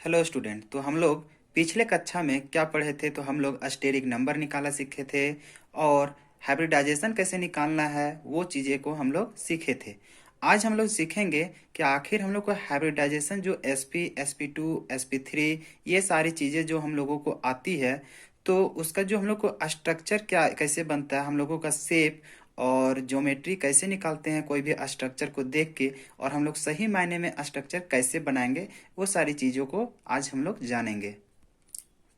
Hello student. तो हम लोग पिछले कक्षा में क्या पढ़े थे? तो हम लोग अस्टेरिक नंबर निकाला सीखे थे और हाइब्रिडाइजेशन कैसे निकालना है वो चीज़ें को हम लोग सीखे थे। आज हम लोग सीखेंगे कि आखिर हम लोग को हाइब्रिडाइजेशन जो SP, SP2, SP3 ये सारी चीज़ें जो हम लोगों को आती है, तो उसका जो हम लोग को स्ट्रक्चर क्या कैसे बनता है, हम लोगों का शेप और ज्योमेट्री कैसे निकालते हैं कोई भी स्ट्रक्चर को देख के, और हम लोग सही मायने में स्ट्रक्चर कैसे बनाएंगे, वो सारी चीज़ों को आज हम लोग जानेंगे।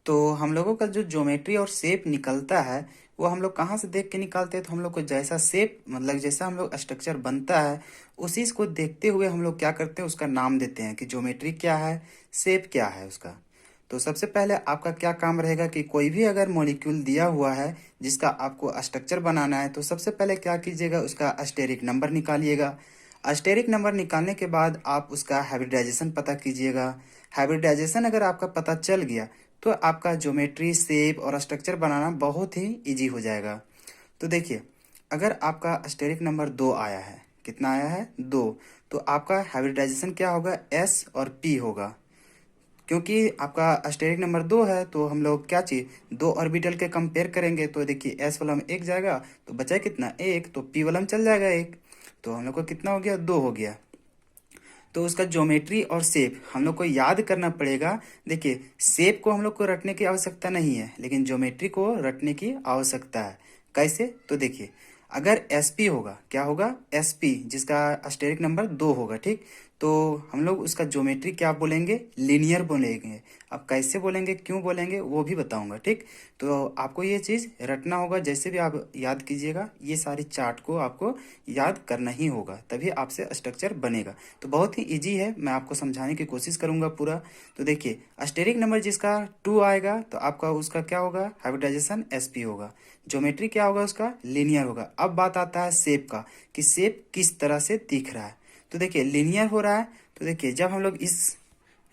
तो हम लोगों का जो ज्योमेट्री और शेप निकलता है वो हम लोग कहाँ से देख के निकालते हैं? तो हम लोग को जैसा शेप मतलब जैसा हम लोग स्ट्रक्चर बनता है उसी को देखते हुए हम लोग क्या करते हैं, उसका नाम देते हैं कि ज्योमेट्री क्या है, शेप क्या है उसका। तो सबसे पहले आपका क्या काम रहेगा कि कोई भी अगर मॉलिक्यूल दिया हुआ है जिसका आपको स्ट्रक्चर बनाना है, तो सबसे पहले क्या कीजिएगा, उसका अस्टेरिक नंबर निकालिएगा। अस्टेरिक नंबर निकालने के बाद आप उसका हाइब्रिडाइजेशन पता कीजिएगा। हाइब्रिडाइजेशन अगर आपका पता चल गया तो आपका ज्योमेट्री, शेप और स्ट्रक्चर बनाना बहुत ही इजी हो जाएगा। तो देखिए, अगर आपका अस्टेरिक नंबर 2 आया है, कितना आया है? 2। तो आपका हाइब्रिडाइजेशन क्या होगा? S और P होगा। क्योंकि आपका अस्टेरिक नंबर 2 है तो हम लोग क्या चीज, दो ऑर्बिटल के कंपेयर करेंगे। तो देखिए, S वाला में 1 जाएगा तो बचा कितना? 1। तो P वाला में चल जाएगा 1। तो हम लोग को कितना हो गया? 2 हो गया। तो उसका ज्योमेट्री और शेप हम लोग को याद करना पड़ेगा। देखिए, शेप को हम लोग को रटने की आवश्यकता नहीं है, लेकिन ज्योमेट्री को रटने की आवश्यकता है। कैसे? तो देखिए, अगर SP होगा, क्या होगा? SP, जिसका अस्टेरिक नंबर 2 होगा, ठीक। तो हम लोग उसका ज्योमेट्री क्या बोलेंगे? लीनियर बोलेंगे। अब कैसे बोलेंगे, क्यों बोलेंगे, वो भी बताऊंगा, ठीक। तो आपको ये चीज़ रटना होगा। जैसे भी आप याद कीजिएगा, ये सारी चार्ट को आपको याद करना ही होगा, तभी आपसे स्ट्रक्चर बनेगा। तो बहुत ही इजी है, मैं आपको समझाने की कोशिश करूंगा पूरा। तो देखिए, अस्टेरिक नंबर जिसका 2 आएगा तो आपका उसका क्या होगा? हाइब्रिडाइजेशन SP होगा। ज्योमेट्री क्या होगा? उसका लीनियर होगा। अब बात आता है शेप का, कि शेप किस तरह से दिख रहा है। तो देखिए, लीनियर हो रहा है। तो देखिए, जब हम लोग इस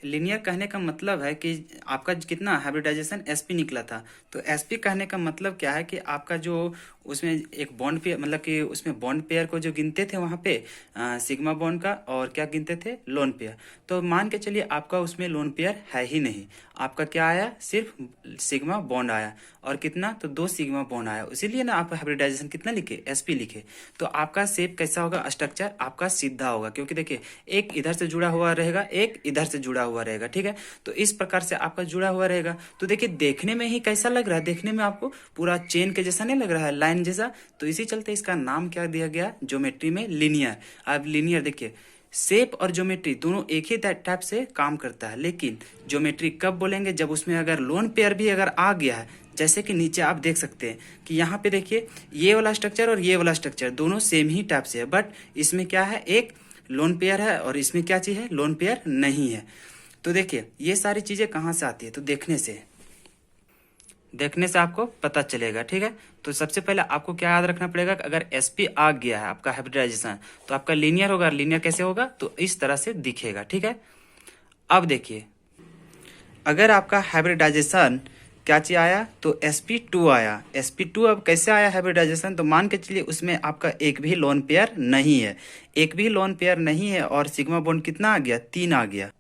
लीनियर कहने का मतलब है कि आपका कितना हाइब्रिडाइजेशन SP निकला था। तो SP कहने का मतलब क्या है कि आपका जो उसमें एक बॉन्ड पेयर, मतलब कि उसमें बॉन्ड पेयर को जो गिनते थे वहाँ पे सिग्मा बॉन्ड का, और क्या गिनते थे? Lone pair. तो मान के चलिए आपका उसमें लोन पेयर है ही नहीं, आपका क्या आया? सिर्फ सिग्मा बॉन्ड आया। और कितना? तो 2 सिग्मा बॉन्ड आया। इसीलिए ना आप हाइब्रिडाइजेशन कितना लिखे? SP लिखे। तो आपका शेप कैसा होगा? स्ट्रक्चर आपका सीधा होगा, क्योंकि देखिए, एक इधर से जुड़ा हुआ रहेगा, एक इधर से जुड़ा हुआ रहेगा, ठीक है। तो इस प्रकार से आपका जुड़ा हुआ रहेगा। तो देखिए, देखने में ही कैसा लग रहा है? देखने में आपको पूरा चेन के जैसा नहीं लग रहा है, लाइन जैसा? तो इसी चलते इसका नाम क्या दिया गया ज्योमेट्री में? लीनियर। अब लीनियर देखिए, शेप और ज्योमेट्री दोनों एक ही टाइप से काम करता है, लेकिन ज्योमेट्री कब बोलेंगे? जब उसमें अगर लोन पेयर भी अगर आ गया है। जैसे कि नीचे आप देख सकते हैं कि यहाँ पे देखिए, ये वाला स्ट्रक्चर और ये वाला स्ट्रक्चर दोनों सेम ही टाइप से है, बट इसमें क्या है? एक लोन पेयर है और इसमें क्या चीज है? लोन पेयर नहीं है। तो देखिए, ये सारी चीजें कहाँ से आती है? तो देखने से आपको पता चलेगा, ठीक है। तो सबसे पहले आपको क्या याद रखना पड़ेगा कि अगर SP आ गया है आपका हाइब्रिडाइजेशन, तो आपका लीनियर होगा। लीनियर कैसे होगा? तो इस तरह से दिखेगा, ठीक है। अब देखिए, अगर आपका हाइब्रिडाइजेशन क्या चीज आया? तो SP2 आया। SP2 अब कैसे आया हाइब्रिडाइजेशन? तो मान के चलिए उसमें आपका एक भी लोन पेयर नहीं है, एक भी लोन पेयर नहीं है, और सिग्मा बॉन्ड कितना आ गया? 3 आ गया।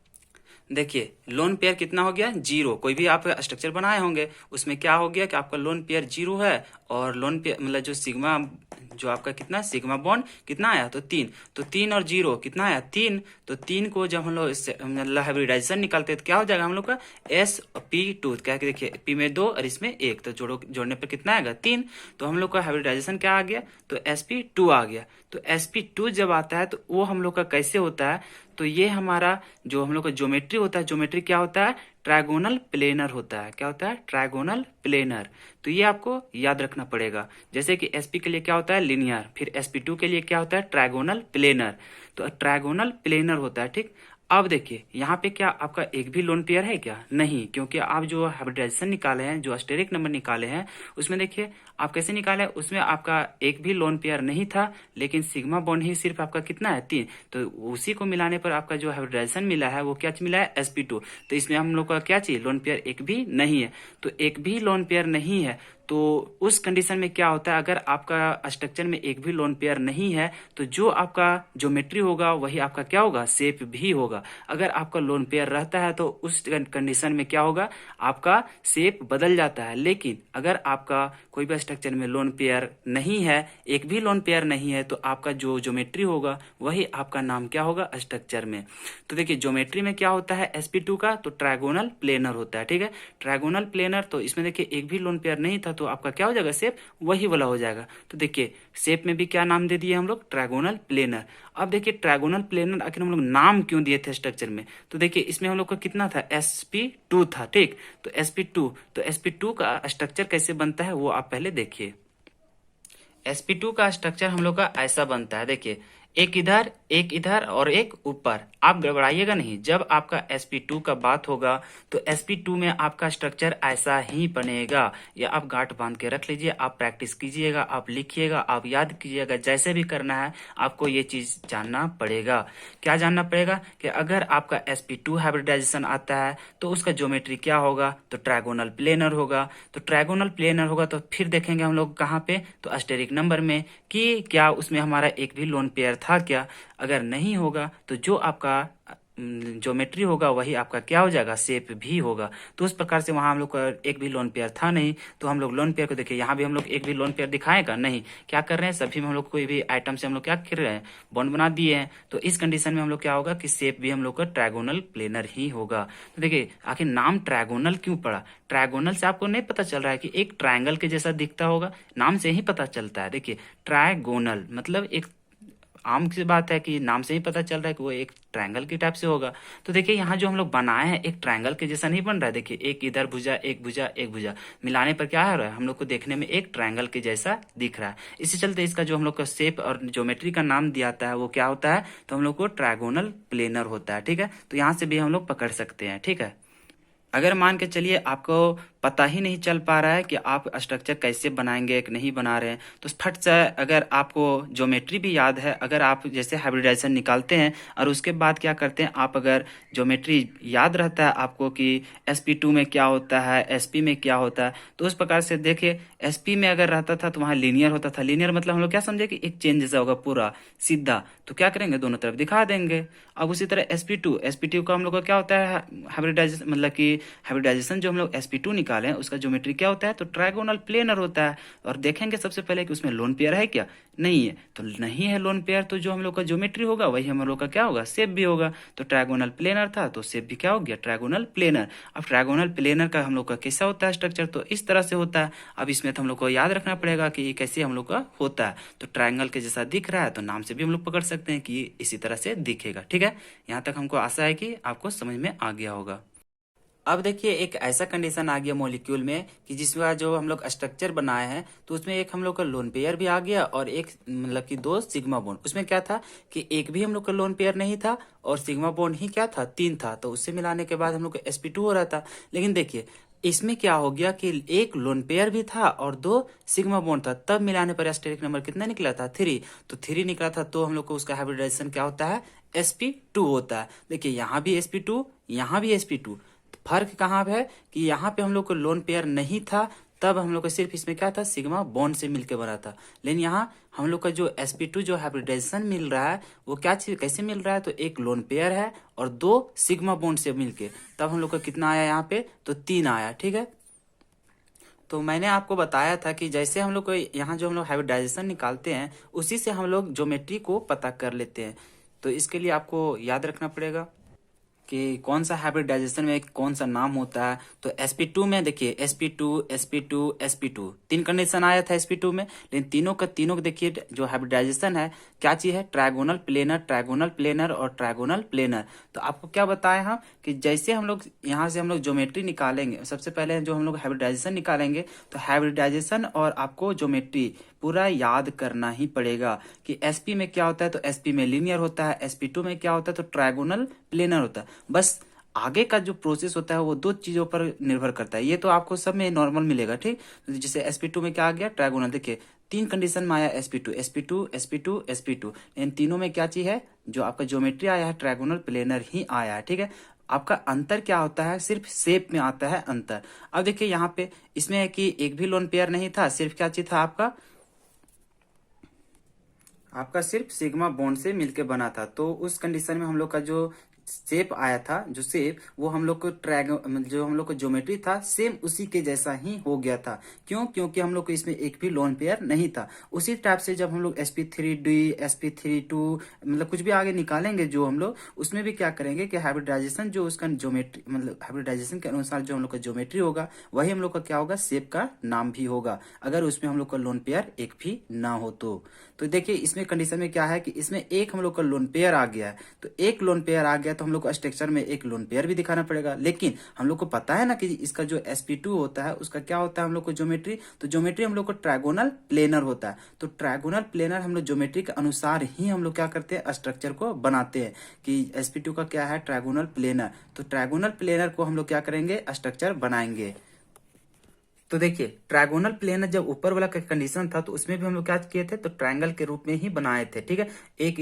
देखिए, लोन पेयर कितना हो गया? 0। कोई भी आप स्ट्रक्चर बनाए होंगे उसमें क्या हो गया कि आपका लोन पेयर 0 है, और लोन पेयर मतलब जो सिग्मा, जो आपका कितना सिग्मा बॉन्ड कितना आया? तो 3। तो 3 और 0 कितना आया? 3। तो 3 को जब हम लोग इससे मतलब हाइब्रिडाइजेशन निकालते हैं तो क्या हो जाएगा हम लोग का? SP2। क्या कि देखिए, P में 2 और इसमें 1, तो जोड़ने पर कितना आएगा? 3। तो हम लोग का हाइब्रिडाइजेशन क्या आ गया? तो SP2 आ गया। तो SP2 जब आता है तो वो हम लोग का कैसे होता है? तो ये हमारा जो हम लोग का ज्योमेट्री होता है, ज्योमेट्री क्या होता है? ट्रायगोनल प्लेनर होता है। क्या होता है? Trigonal planar. तो ये आपको याद रखना पड़ेगा। जैसे कि SP के लिए क्या होता है? लीनियर। फिर SP2 के लिए क्या होता है? Trigonal planar. तो ट्रायगोनल प्लेनर होता है, ठीक। अब देखिए, यहाँ पे क्या आपका एक भी लोन पेयर है क्या? नहीं, क्योंकि आप जो हाइब्रिडाइजेशन निकाले हैं, जो अस्टेरिक नंबर निकाले हैं, उसमें देखिए आप कैसे निकाले? उसमें आपका एक भी लोन पेयर नहीं था, लेकिन सिग्मा बॉन्ड ही सिर्फ आपका कितना है? 3। तो उसी को मिलाने पर आपका जो हाइब्रिडाइजेशन मिला है वो क्या मिला है? SP2। तो इसमें हम लोग का क्या चाहिए? लोन पेयर एक भी नहीं है। तो एक भी लोन पेयर नहीं है तो उस कंडीशन में क्या होता है, अगर आपका स्ट्रक्चर में एक भी लोन पेयर नहीं है तो जो आपका ज्योमेट्री होगा वही आपका क्या होगा, शेप भी होगा। अगर आपका लोन पेयर रहता है तो उस कंडीशन में क्या होगा, आपका शेप बदल जाता है। लेकिन अगर आपका कोई भी स्ट्रक्चर में लोन पेयर नहीं है, एक भी लोन पेयर नहीं है, तो आपका जो ज्योमेट्री होगा वही आपका नाम क्या होगा स्ट्रक्चर में। तो देखिए ज्योमेट्री में क्या होता है sp2 का, तो ट्रायगोनल प्लेनर होता है, ठीक है, ट्रायगोनल प्लेनर। तो इसमें देखिए एक भी लोन पेयर नहीं था तो आपका क्या हो जाएगा, शेप वही वाला हो जाएगा। तो देखिए शेप में भी क्या नाम दे दिए हम लोग, ट्रायगोनल प्लेनर। अब देखिए ट्रायगोनल प्लेनर आखिर हम लोग नाम क्यों दिए थे स्ट्रक्चर में, तो देखिए इसमें हम लोग का कितना था, sp2 था, ठीक। तो sp2 का स्ट्रक्चर कैसे बनता है वो आप पहले देखिए। sp2 का स्ट्रक्चर हम लोग का ऐसा बनता है, देखिए एक इधर और एक ऊपर। आप गड़बड़ाइएगा नहीं, जब आपका sp2 का बात होगा तो sp2 में आपका स्ट्रक्चर ऐसा ही बनेगा। या आप गांठ बांध के रख लीजिए, आप प्रैक्टिस कीजिएगा, आप लिखिएगा, आप याद कीजिएगा, जैसे भी करना है आपको ये चीज जानना पड़ेगा। क्या जानना पड़ेगा कि अगर आपका sp2 हाइब्रिडाइजेशन आता है तो उसका ज्योमेट्री क्या होगा, तो ट्रायगोनल प्लेनर होगा। तो ट्रायगोनल प्लेनर होगा तो फिर देखेंगे हम लोग कहाँ पे, तो अस्टेरिक नंबर में, कि क्या उसमें हमारा एक भी लोन पेयर था क्या। अगर नहीं होगा तो जो आपका ज्योमेट्री होगा वही आपका क्या हो जाएगा, शेप भी होगा। तो उस प्रकार से वहां हम लोग का एक भी लोन पेयर था नहीं, तो हम लोग लोन पेयर को देखिए, यहाँ भी हम लोग एक भी लोन पेयर दिखाएगा नहीं। क्या कर रहे हैं, सभी में हम लोग कोई भी आइटम से हम लोग क्या कर रहे हैं, बॉन्ड बना दिए हैं। तो इस कंडीशन में हम लोग क्या होगा कि शेप भी हम लोग का ट्रायगोनल प्लेनर ही होगा। तो देखिए आखिर नाम ट्रायगोनल क्यों पड़ा, ट्रायगोनल से आपको नहीं पता चल रहा है कि एक ट्रायंगल के जैसा दिखता होगा, नाम से ही पता चलता है। देखिए ट्रायगोनल मतलब एक आम सी बात है कि नाम से ही पता चल रहा है कि वो एक ट्रायंगल की टाइप से होगा। तो देखिए यहाँ जो हम लोग बनाए हैं एक ट्रायंगल के जैसा नहीं बन रहा है, देखिए एक इधर भुजा एक भुजा एक भुजा मिलाने पर क्या हो रहा है, हम लोग को देखने में एक ट्रायंगल के जैसा दिख रहा है। इसी चलते इसका जो हम लोग का शेप और ज्योमेट्री का नाम दिया जाता है वो क्या होता है, तो हम लोग को ट्रायगोनल प्लेनर होता है, ठीक है। तो यहाँ से भी हम लोग पकड़ सकते हैं, ठीक है। अगर मान के चलिए आपको पता ही नहीं चल पा रहा है कि आप स्ट्रक्चर कैसे बनाएंगे कि नहीं बना रहे हैं, तो फट से अगर आपको ज्योमेट्री भी याद है, अगर आप जैसे हाइब्रिडाइजेशन निकालते हैं और उसके बाद क्या करते हैं आप, अगर ज्योमेट्री याद रहता है आपको कि sp2 में क्या होता है, sp में क्या होता है, तो उस प्रकार से देखिए sp में अगर रहता था तो वहाँ लीनियर होता था। लीनियर मतलब हम लोग क्या समझे कि एक चेन जैसा होगा पूरा सीधा, तो क्या करेंगे दोनों तरफ दिखा देंगे। अब उसी तरह sp2 का हम लोग का क्या होता है, हाइब्रिडाइजेशन मतलब कि हाइब्रिडाइजेशन जो हम लोग sp2 निकाले हैं उसका ज्योमेट्री क्या होता है, तो ट्रायगोनल प्लेनर होता है। और देखेंगे सबसे पहले कि उसमें लोन पेयर है क्या, नहीं है। तो नहीं है लोन पेयर, तो जो हम लोग का ज्योमेट्री होगा वही हम लोग का क्या होगा, शेप भी होगा। तो ट्रायगोनल प्लेनर था तो शेप भी क्या हो गया, ट्रायगोनल प्लेनर। अब ट्रायगोनल प्लेनर का हम लोग का कैसा होता है स्ट्रक्चर, तो इस तरह से होता है। अब इसमें तो हम लोग को याद रखना पड़ेगा कि ये कैसे हम लोग का होता है। तो ट्रायंगल के जैसा दिख रहा है तो नाम से भी हम लोग पकड़ सकते हैं कि ये इसी तरह से दिखेगा, ठीक है। यहाँ तक हमको आशा है कि आपको समझ में आ गया होगा। अब देखिए एक ऐसा कंडीशन आ गया मॉलिक्यूल में कि जिसका जो हम लोग स्ट्रक्चर बनाए हैं तो उसमें एक हम लोग का लोन पेयर भी आ गया और एक मतलब कि दो सिग्मा बॉन्ड। उसमें क्या था कि एक भी हम लोग का लोन पेयर नहीं था और सिग्मा बॉन्ड ही क्या था, 3 था। तो उससे मिलाने के बाद हम लोग का sp2 हो रहा था। लेकिन देखिए इसमें क्या हो गया कि एक लोन पेयर भी था और 2 सिग्मा बॉन्ड था, तब मिलाने पर एस्टेरिक नंबर कितना निकला था, 3। तो 3 निकला था तो हम लोग को उसका हाइब्रिडाइजेशन क्या होता है, sp2 होता है। देखिए यहाँ भी sp2 यहाँ भी sp2। फर्क कहाँ पे है कि यहाँ पे हम लोग को लोन पेयर नहीं था, तब हम लोग को सिर्फ इसमें क्या था, सिग्मा बॉन्ड से मिलके बना था। लेकिन यहाँ हम लोग का जो sp2 जो हाइब्रिडाइजेशन मिल रहा है वो क्या चीज कैसे मिल रहा है, तो एक लोन पेयर है और 2 सिग्मा बॉन्ड से मिलके, तब हम लोग का कितना आया यहाँ पे, तो 3 आया, ठीक है। तो मैंने आपको बताया था कि जैसे हम लोग को यहाँ जो हम लोग हाइब्रिडाइजेशन निकालते हैं उसी से हम लोग ज्योमेट्री को पता कर लेते हैं। तो इसके लिए आपको याद रखना पड़ेगा कि कौन सा हाइब्रिडाइजेशन में कौन सा नाम होता है। तो sp2 में देखिए sp2 3 कंडीशन आया था sp2 में, लेकिन तीनों का देखिए जो हाइब्रिडाइजेशन है क्या चीज है, ट्रायगोनल प्लेनर और ट्रायगोनल प्लेनर। तो आपको क्या बताया हम कि जैसे हम लोग यहाँ से हम लोग ज्योमेट्री निकालेंगे, सबसे पहले जो हम लोग हाइब्रिडाइजेशन निकालेंगे तो हाइब्रिडाइजेशन और आपको ज्योमेट्री पूरा याद करना ही पड़ेगा कि sp में क्या होता है, तो sp में लीनियर होता है, sp2 में क्या होता है, तो ट्रायगोनल प्लेनर होता है। बस आगे का जो प्रोसेस होता है वो 2 चीजों पर निर्भर करता है। ये तो आपको सब में नॉर्मल मिलेगा, ठीक। तो जैसे sp2 में क्या आ गया, ट्रायगोनल। देखिए 3 कंडीशन में आया sp2 इन तीनों में क्या चीज है, जो आपका ज्योमेट्री आया है ट्रायगोनल प्लेनर ही आया है, ठीक है। आपका अंतर क्या होता है, सिर्फ शेप में आता है अंतर। अब देखिए यहाँ पे इसमें है कि एक भी लोन पेयर नहीं था, सिर्फ क्या चीज था आपका, आपका सिर्फ सिग्मा बॉन्ड से मिलके बना था। तो उस कंडीशन में हम लोग का जो शेप आया था, जो शेप वो हम लोग को जो हम लोग को ज्योमेट्री था सेम उसी के जैसा ही हो गया था। क्यों? क्योंकि हम लोग को इसमें एक भी लोन पेयर नहीं था। उसी टाइप से जब हम लोग sp3d sp32 मतलब कुछ भी आगे निकालेंगे जो हम लोग, उसमें भी क्या करेंगे कि हाइब्रिडाइजेशन जो उसका ज्योमेट्री मतलब हाइब्रिडाइजेशन के अनुसार जो हम लोग का ज्योमेट्री होगा वही हम लोग का क्या होगा, शेप का नाम भी होगा, अगर उसमें हम लोग का लोन पेयर एक भी ना हो तो देखिए इसमें कंडीशन में क्या है कि इसमें एक हम लोग का लोन पेयर आ गया है। तो एक लोन पेयर आ गया तो हम लोग को स्ट्रक्चर में एक लोन पेयर भी दिखाना पड़ेगा। लेकिन हम लोग को पता है ना कि इसका जो sp2 होता है उसका क्या होता है हम लोग को ज्योमेट्री, तो ज्योमेट्री हम लोग को ट्रायगोनल प्लेनर होता है। तो ट्रायगोनल प्लेनर हम लोग ज्योमेट्री के अनुसार ही हम लोग क्या करते हैं, स्ट्रक्चर को बनाते हैं कि sp2 का क्या है, ट्रायगोनल प्लेनर। तो ट्रायगोनल प्लेनर को हम लोग क्या करेंगे, स्ट्रक्चर बनाएंगे। तो देखिए ट्रायगोनल प्लेन जब ऊपर वाला कंडीशन था तो उसमें भी हम लोग क्या किए थे, तो ट्रायंगल के रूप में ही बनाए थे। ठीक है, एक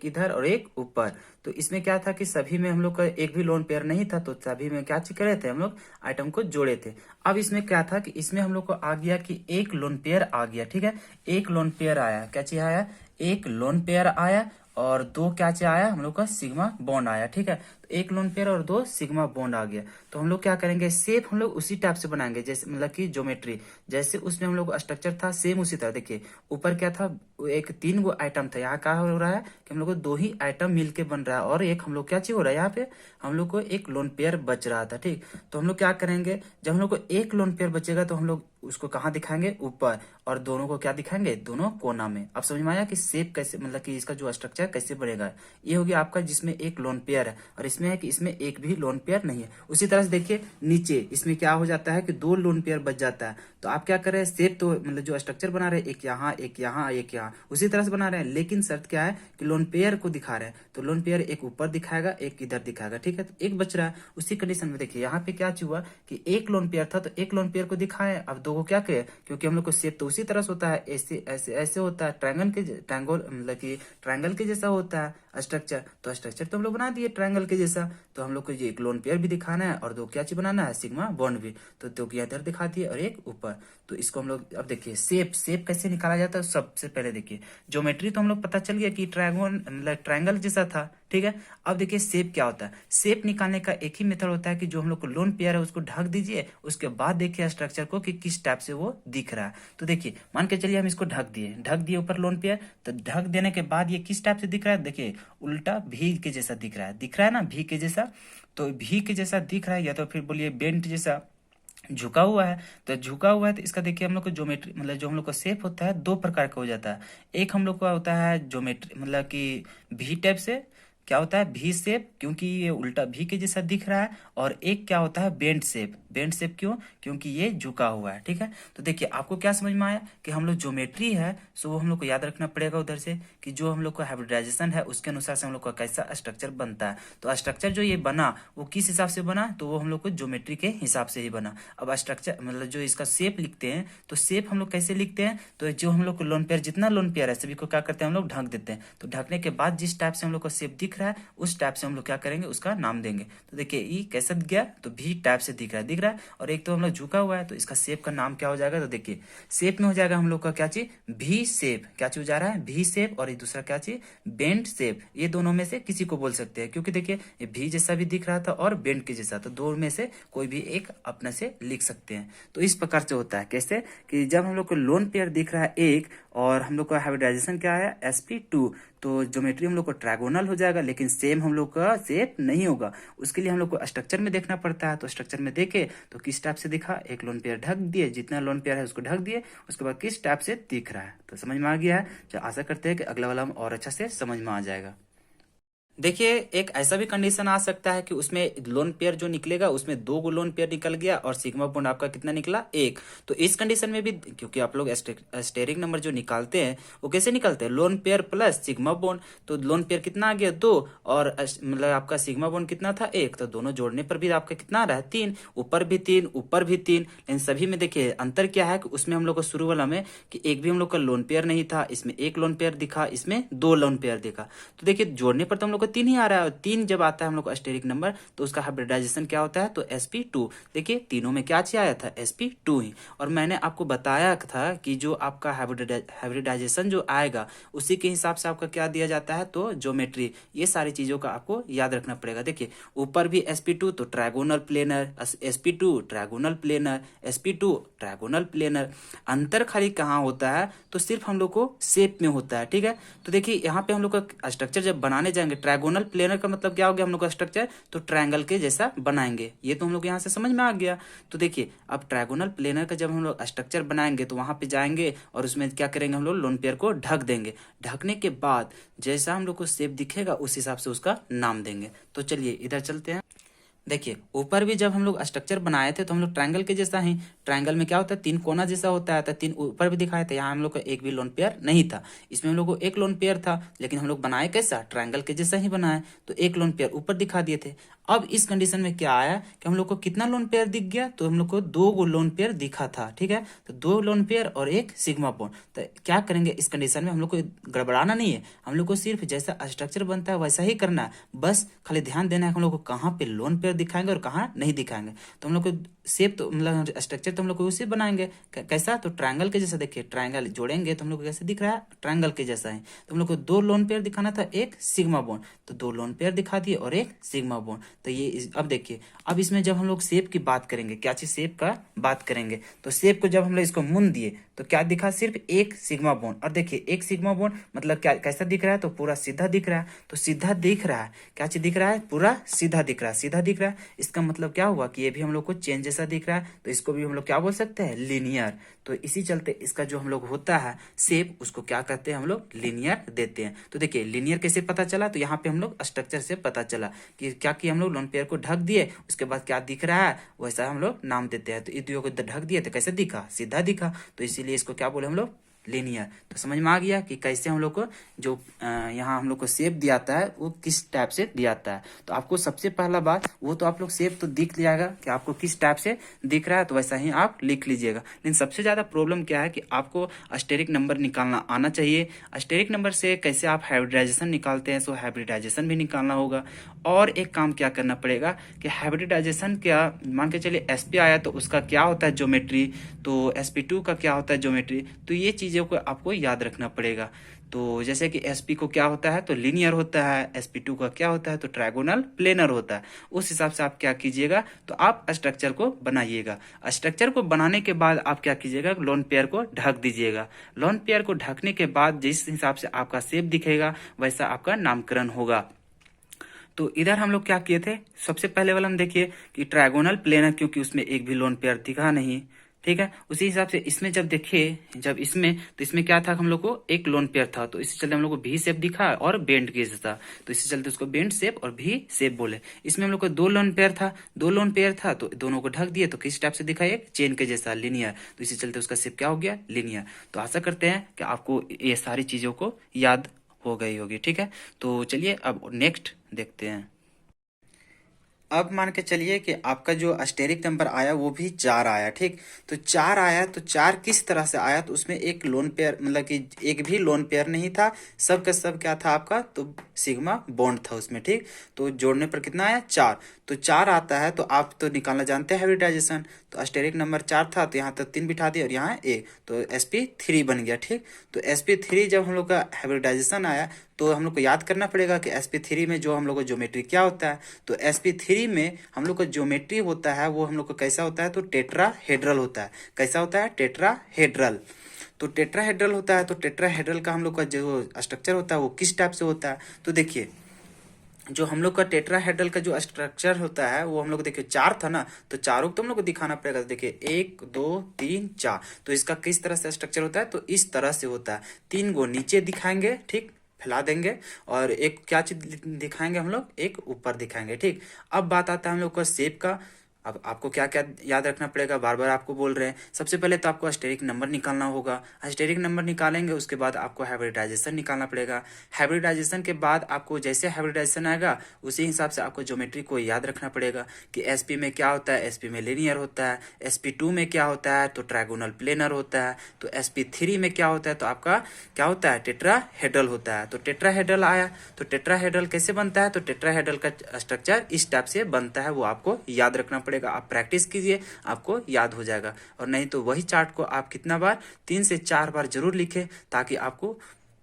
इधर और एक ऊपर। तो इसमें क्या था कि सभी में हम लोग का एक भी लोन पेयर नहीं था, तो सभी में क्या करे थे हम लोग, आइटम को जोड़े थे। अब इसमें क्या था कि इसमें हम लोग को आ गया कि एक लोन पेयर आ गया। ठीक है, एक लोन पेयर आया, क्या चीज आया, एक लोन पेयर आया और दो क्या चीज आया, हम लोग का सिग्मा बॉन्ड आया। ठीक है, तो एक लोन पेयर और दो सिग्मा बॉन्ड आ गया। तो हम लोग क्या करेंगे, शेप हम लोग उसी टाइप से बनाएंगे जैसे मतलब कि ज्योमेट्री जैसे उसमें हम लोग स्ट्रक्चर था सेम उसी तरह। देखिए ऊपर क्या था, एक 3 गो आइटम था, यहाँ क्या हो रहा है कि हम लोग को 2 ही आइटम मिलके बन रहा है और एक हम लोग क्या चीज हो रहा है, यहाँ पे हम लोग को एक लोन पेयर बच रहा था। ठीक, तो हम लोग क्या करेंगे, जब हम लोग को एक लोन पेयर बचेगा तो हम लोग उसको कहाँ दिखाएंगे, ऊपर, और दोनों को क्या दिखाएंगे, दोनों कोना में। अब समझ में आया कि शेप कैसे मतलब कि इसका जो स्ट्रक्चर कैसे बनेगा। ये हो गया आपका जिसमें एक लोन पेयर है और इसमें है कि इसमें एक भी लोन पेयर नहीं है। उसी तरह से देखिए नीचे इसमें क्या हो जाता है कि 2 लोन पेयर बच जाता है। तो आप क्या कर रहे हैं, शेप तो मतलब जो स्ट्रक्चर बना रहे हैं एक यहाँ एक यहाँ एक यहाँ उसी तरह से बना रहे हैं, लेकिन शर्त क्या है कि लोन पेयर को दिखा रहे हैं। तो लोन पेयर एक ऊपर दिखाएगा एक इधर दिखाएगा। ठीक है, तो एक बच रहा है। उसी कंडीशन में देखिए यहाँ पे क्या हुआ कि एक लोन पेयर था तो एक लोन पेयर को दिखाए, अब दो को क्या कहे, क्योंकि हम लोग को शेप तो उसी तरह से होता है, ऐसे ऐसे ऐसे होता है, ट्रायंगल मतलब कि ट्रायंगल के जैसा होता है स्ट्रक्चर। तो स्ट्रक्चर तो हम लोग बना दिए ट्रायंगल के जैसा। तो हम लोग को ये एक लोन पेयर भी दिखाना है और दो क्या चीज बनाना है, सिग्मा बॉन्ड भी। तो दो की इधर दिखा दिए और एक ऊपर। तो इसको हम लोग अब देखिए शेप कैसे निकाला जाता है। सबसे पहले देखिए ज्योमेट्री तो हम लोग पता चल गया कि ट्रायंगल मतलब ट्रायंगल जैसा था। ठीक है, अब देखिए शेप क्या होता है। शेप निकालने का एक ही मेथड होता है कि जो हम लोग को लोन पेयर है उसको ढक दीजिए, उसके बाद देखिए स्ट्रक्चर को कि किस टाइप से वो दिख रहा है। तो देखिए मान के चलिए हम इसको ढक दिए ऊपर लोन पेयर। तो ढक देने के बाद ये किस टाइप से दिख रहा है, देखिए उल्टा भी के जैसा दिख रहा है ना, भी के जैसा। तो भी के जैसा दिख रहा है या तो फिर बोलिए बेंट जैसा झुका हुआ है। तो झुका हुआ है तो इसका देखिए हम लोग को ज्योमेट्री मतलब जो हम लोग का शेप होता है 2 प्रकार का हो जाता है। एक हम लोग का होता है ज्योमेट्री मतलब कि भी टाइप से, क्या होता है भी शेप, क्योंकि ये उल्टा भी के जैसा दिख रहा है। और एक क्या होता है बेंड शेप क्यों, क्योंकि ये झुका हुआ है। ठीक है, तो देखिए आपको क्या समझ में आया कि हम लोग ज्योमेट्री है सो वो हम लोग को याद रखना पड़ेगा उधर से कि जो हम लोग का हाइब्रिडाइजेशन है उसके अनुसार से हम लोग का कैसा स्ट्रक्चर बनता है। तो स्ट्रक्चर जो ये बना वो किस हिसाब से बना, तो वो हम लोग को ज्योमेट्री के हिसाब से ही बना। अब स्ट्रक्चर मतलब जो इसका शेप लिखते हैं तो शेप हम लोग कैसे लिखते हैं, तो जो हम लोग को लोन पेयर जितना लोन पेयर है सभी को क्या करते हैं हम लोग ढक देते हैं। तो ढकने के बाद जिस टाइप से हम लोग का शेप दिख रहा है उस टाइप से हम लोग क्या करेंगे उसका नाम देंगे। तो देखिए ई कैसा दिख गया, तो भी टाइप से दिख रहा है। और एक तो हम लोग झुका हुआ है तो इसका शेप का नाम क्या हो जाएगा, तो देखिए शेप में हो जाएगा हम लोग का क्या चीज, भी शेप। क्या चीज हो जा रहा है, भी शेप। और ये दूसरा क्या चीज, बेंड शेप। ये दोनों में से किसी को बोल सकते हैं क्योंकि देखिए ये भी जैसा भी दिख रहा था और बेंड के जैसा, तो दो में से कोई भी एक अपने से लिख सकते हैं। तो इस प्रकार से होता है कैसे कि जब हम लोग को लोन पेयर दिख रहा है एक और हम लोग का हाइब्रिडाइजेशन क्या है sp2, तो ज्योमेट्री हम लोग को ट्रायगोनल हो जाएगा लेकिन सेम हम लोग का शेप नहीं होगा। उसके लिए हम लोग को स्ट्रक्चर में देखना पड़ता है। तो स्ट्रक्चर में देखे तो किस टाइप से दिखा, एक लोन पेयर ढक दिए, जितना लोन पेयर है उसको ढक दिए, उसके बाद किस टाइप से दिख रहा है। तो समझ में आ गया है। तो आशा करते हैं कि अगला वाला हम और अच्छा से समझ में आ जाएगा। देखिए एक ऐसा भी कंडीशन आ सकता है कि उसमें लोन पेयर जो निकलेगा उसमें 2 गो लोन पेयर निकल गया और सिग्मा बॉन्ड आपका कितना निकला, एक। तो इस कंडीशन में भी क्योंकि आप लोग स्टेरिक नंबर जो निकालते हैं वो कैसे निकलते हैं, lone pair plus sigma bond. तो लोन पेयर कितना आ गया, 2, और मतलब आपका सिग्मा बॉन्ड कितना था, 1। तो दोनों जोड़ने पर भी आपका कितना आ रहा है, 3। ऊपर भी 3 ऊपर भी 3। लेकिन सभी में देखिए अंतर क्या है कि उसमें हम लोग को शुरू वाला में कि एक भी हम लोग का लोन पेयर नहीं था, इसमें एक लोन पेयर दिखा, इसमें 2 लोन पेयर दिखा। तो देखिए जोड़ने पर तो हम लोग को तीन ही आ रहा है, और तीन जब आता है हम लोग को स्टेरिक नंबर तो उसका हाइब्रिडाइजेशन क्या होता है, तो sp2। देखिए तीनों में क्या चीज आया था, sp2 ही। और मैंने आपको बताया था कि जो आपका हाइब्रिडाइजेशन जो आएगा उसी के हिसाब से आपका क्या दिया जाता है, तो ज्योमेट्री। ये सारी चीजों का आपको याद रखना पड़ेगा। देखिए ऊपर भी sp2 तो trigonal planar, sp2 trigonal planar, sp2 trigonal planar. अंतर खाली कहाँ होता है, तो सिर्फ हम लोग को शेप में होता है, ठीक है। तो देखिए यहाँ पे हम लोग का स्ट्रक्चर जब बनाने जाएंगे, ट्रायगोनल प्लेनर का मतलब क्या हो गया हम लोग का स्ट्रक्चर, तो ट्रायंगल के जैसा बनाएंगे। ये तो हम लोग यहाँ से समझ में आ गया। तो देखिए अब ट्रायगोनल प्लेनर का जब हम लोग स्ट्रक्चर बनाएंगे तो वहां पे जाएंगे और उसमें क्या करेंगे, हम लोग लोन पेयर को ढक देंगे। ढकने के बाद जैसा हम लोग को शेप दिखेगा उस हिसाब से उसका नाम देंगे। तो चलिए इधर चलते हैं। देखिए ऊपर भी जब हम लोग स्ट्रक्चर बनाए थे तो हम लोग ट्रायंगल के जैसा ही, ट्रायंगल में क्या होता है, तीन कोना जैसा होता है, तो तीन ऊपर भी दिखाए थे। यहाँ हम लोग को एक भी लोन पेयर नहीं था, इसमें हम लोग को एक लोन पेयर था, लेकिन हम लोग बनाए कैसा, ट्रायंगल के जैसा ही बनाए, तो एक लोन पेयर ऊपर दिखा दिए थे। अब इस कंडीशन में क्या आया कि हम लोग को कितना लोन पेयर दिख गया, तो हम लोग को दो गो लोन पेयर दिखा था, ठीक है। तो दो लोन पेयर और एक सिग्मा बॉन्ड। तो क्या करेंगे इस कंडीशन में, हम लोग को गड़बड़ाना नहीं है, हम लोग को सिर्फ जैसा स्ट्रक्चर बनता है वैसा ही करना है। बस खाली ध्यान देना है हम लोग को कहाँ पे लोन पेयर दिखाएंगे और कहाँ नहीं दिखाएंगे। तो हम लोग को शेप तो मतलब स्ट्रक्चर तो हम लोग को उसी बनाएंगे कैसा, तो ट्रायंगल के जैसा। देखिए ट्रायंगल जोड़ेंगे तो हम लोग को कैसे दिख रहा है, ट्रायंगल के जैसा है। तो हम लोग को दो लोन पेयर दिखाना था, एक सिग्मा बॉन्ड, तो दो लोन पेयर दिखा दिए और एक सिग्मा बॉन्ड। तो ये अब देखिए अब इसमें जब हम लोग शेप की बात करेंगे, क्या चीज शेप का बात करेंगे, तो शेप को जब हम लोग इसको मुन दिए तो क्या दिखा, सिर्फ एक सिग्मा बॉन्ड। और देखिए एक सिग्मा बॉन्ड मतलब क्या, कैसा दिख रहा है, तो पूरा सीधा दिख रहा है। तो सीधा दिख रहा है, क्या चीज दिख रहा है, पूरा सीधा दिख रहा है, सीधा दिख रहा है। इसका मतलब क्या हुआ कि ये भी हम लोग को चेन जैसा दिख रहा है, तो इसको भी हम लोग क्या बोल सकते हैं, लीनियर। तो इसी चलते इसका जो हम लोग होता है शेप, उसको क्या कहते हैं हम लोग, लीनियर देते हैं। तो देखिए लीनियर कैसे पता चला, तो यहाँ पे हम लोग स्ट्रक्चर से पता चला कि क्या किया, हम लोग लोन पेयर को ढक दिए, उसके बाद क्या दिख रहा है वैसा हम लोग नाम देते हैं। तो इन को ढक दिए तो कैसे दिखा, सीधा दिखा, तो इसीलिए इसको क्या बोले हम लोग, लीनियर। तो समझ में आ गया कि कैसे हम लोग को जो यहाँ हम लोग को शेप दिया जाता है वो किस टाइप से दिया जाता है। तो आपको सबसे पहला बात वो तो आप लोग शेप तो दिख जाएगा कि आपको किस टाइप से दिख रहा है, तो वैसा ही आप लिख लीजिएगा। लेकिन सबसे ज्यादा प्रॉब्लम क्या है कि आपको स्टेरिक नंबर निकालना आना चाहिए। स्टेरिक नंबर से कैसे आप हाइब्रिडाइजेशन निकालते हैं, सो हाइब्रिडाइजेशन भी निकालना होगा। और एक काम क्या करना पड़ेगा कि हाइब्रिडाइजेशन क्या, मान के चलिए एसपी आया तो उसका क्या होता है ज्योमेट्री, तो sp2 का क्या होता है ज्योमेट्री, तो ये चीजों को आपको याद रखना पड़ेगा। तो जैसे कि sp को क्या होता है, तो लीनियर होता है, sp2 का क्या होता है, तो ट्रायगोनल प्लेनर होता है। उस हिसाब से आप क्या कीजिएगा, तो आप स्ट्रक्चर को बनाइएगा। स्ट्रक्चर को बनाने के बाद आप क्या कीजिएगा, लोन पेयर को ढक दीजिएगा। लोन पेयर को ढकने के बाद जिस हिसाब से आपका शेप दिखेगा वैसा आपका नामकरण होगा। तो इधर हम लोग क्या किए थे, सबसे पहले वाला हम देखिए कि ट्रायगोनल प्लेनर, क्योंकि उसमें एक भी लोन पेयर दिखा नहीं, ठीक है। उसी हिसाब से इसमें जब देखिए, जब इसमें तो इसमें क्या था, हम लोग को एक लोन पेयर था, तो इसी चलते हम लोग को भी शेप दिखा और बेंड के जैसा, तो इसी चलते उसको बेंड शेप और भी शेप बोले। इसमें हम लोग को दो लोन पेयर था, दो लोन पेयर था तो दोनों को ढक दिए, तो किस टाइप से दिखा, एक चेन के जैसा, लीनियर, तो इसी चलते उसका शेप क्या हो गया, लीनियर। तो आशा करते हैं कि आपको ये सारी चीजों को याद हो गई होगी, ठीक है। तो चलिए अब नेक्स्ट देखते हैं। अब मान के चलिए कि आपका जो अस्टेरिक नंबर आया वो भी 4 आया, ठीक। तो 4 आया, तो 4 किस तरह से आया, तो उसमें एक लोन पेयर मतलब कि एक भी लोन पेयर नहीं था, सब का सब क्या था आपका, तो सिग्मा बॉन्ड था उसमें, ठीक। तो जोड़ने पर कितना आया, 4। तो 4 आता है तो आप तो निकालना जानते हैं हाइब्रिडाइजेशन, तो अस्टेरिक नंबर 4 था तो यहाँ तक 3 बिठा दिया और यहाँ एक, तो sp3 बन गया, ठीक। तो sp3 जब हम लोग का हाइब्रिडाइजेशन आया तो हम लोग को याद करना पड़ेगा कि sp3 में जो हम लोग को ज्योमेट्री क्या होता है, तो sp3 में हम लोग का ज्योमेट्री होता है वो हम लोग को कैसा होता है, तो टेट्राहेड्रल होता है। कैसा होता है, टेट्राहेड्रल। तो टेट्राहेड्रल होता है, तो टेट्राहेड्रल का हम लोग का जो स्ट्रक्चर होता है वो किस टाइप से होता है, तो देखिए जो हम लोग का टेट्राहेड्रल का जो स्ट्रक्चर होता है वो हम लोग को देखिए 4 था ना, तो चारों को तो हम लोग को दिखाना पड़ेगा। तो देखिए 1 2 3 4, तो इसका किस तरह से स्ट्रक्चर होता है, तो इस तरह से होता है। 3 गो नीचे दिखाएंगे, ठीक, फैला देंगे, और एक क्या चीज दिखाएंगे हम लोग, एक ऊपर दिखाएंगे, ठीक। अब बात आता है हम लोग का शेप का। अब आपको क्या क्या याद रखना पड़ेगा, बार बार आपको बोल रहे हैं। सबसे पहले तो आपको स्टेरिक नंबर निकालना होगा। स्टेरिक नंबर निकालेंगे, उसके बाद आपको हाइब्रिडाइजेशन निकालना पड़ेगा। हाइब्रिडाइजेशन के बाद आपको जैसे हाइब्रिडाइजेशन आएगा उसी हिसाब से आपको ज्योमेट्री को याद रखना पड़ेगा कि एसपी में क्या होता है, एसपी में लीनियर होता है, sp2 में क्या होता है तो ट्रायगोनल प्लेनर होता है, तो sp3 में क्या होता है तो आपका क्या होता है, टेट्राहेड्रल होता है। तो टेट्राहेड्रल आया, तो टेट्राहेड्रल कैसे बनता है, तो टेट्राहेड्रल का स्ट्रक्चर इस टाइप से बनता है, वो आपको याद रखना पड़ेगा। आप प्रैक्टिस कीजिए, आपको याद हो जाएगा। और नहीं तो वही चार्ट को आप कितना बार, 3 से 4 बार जरूर लिखें, ताकि आपको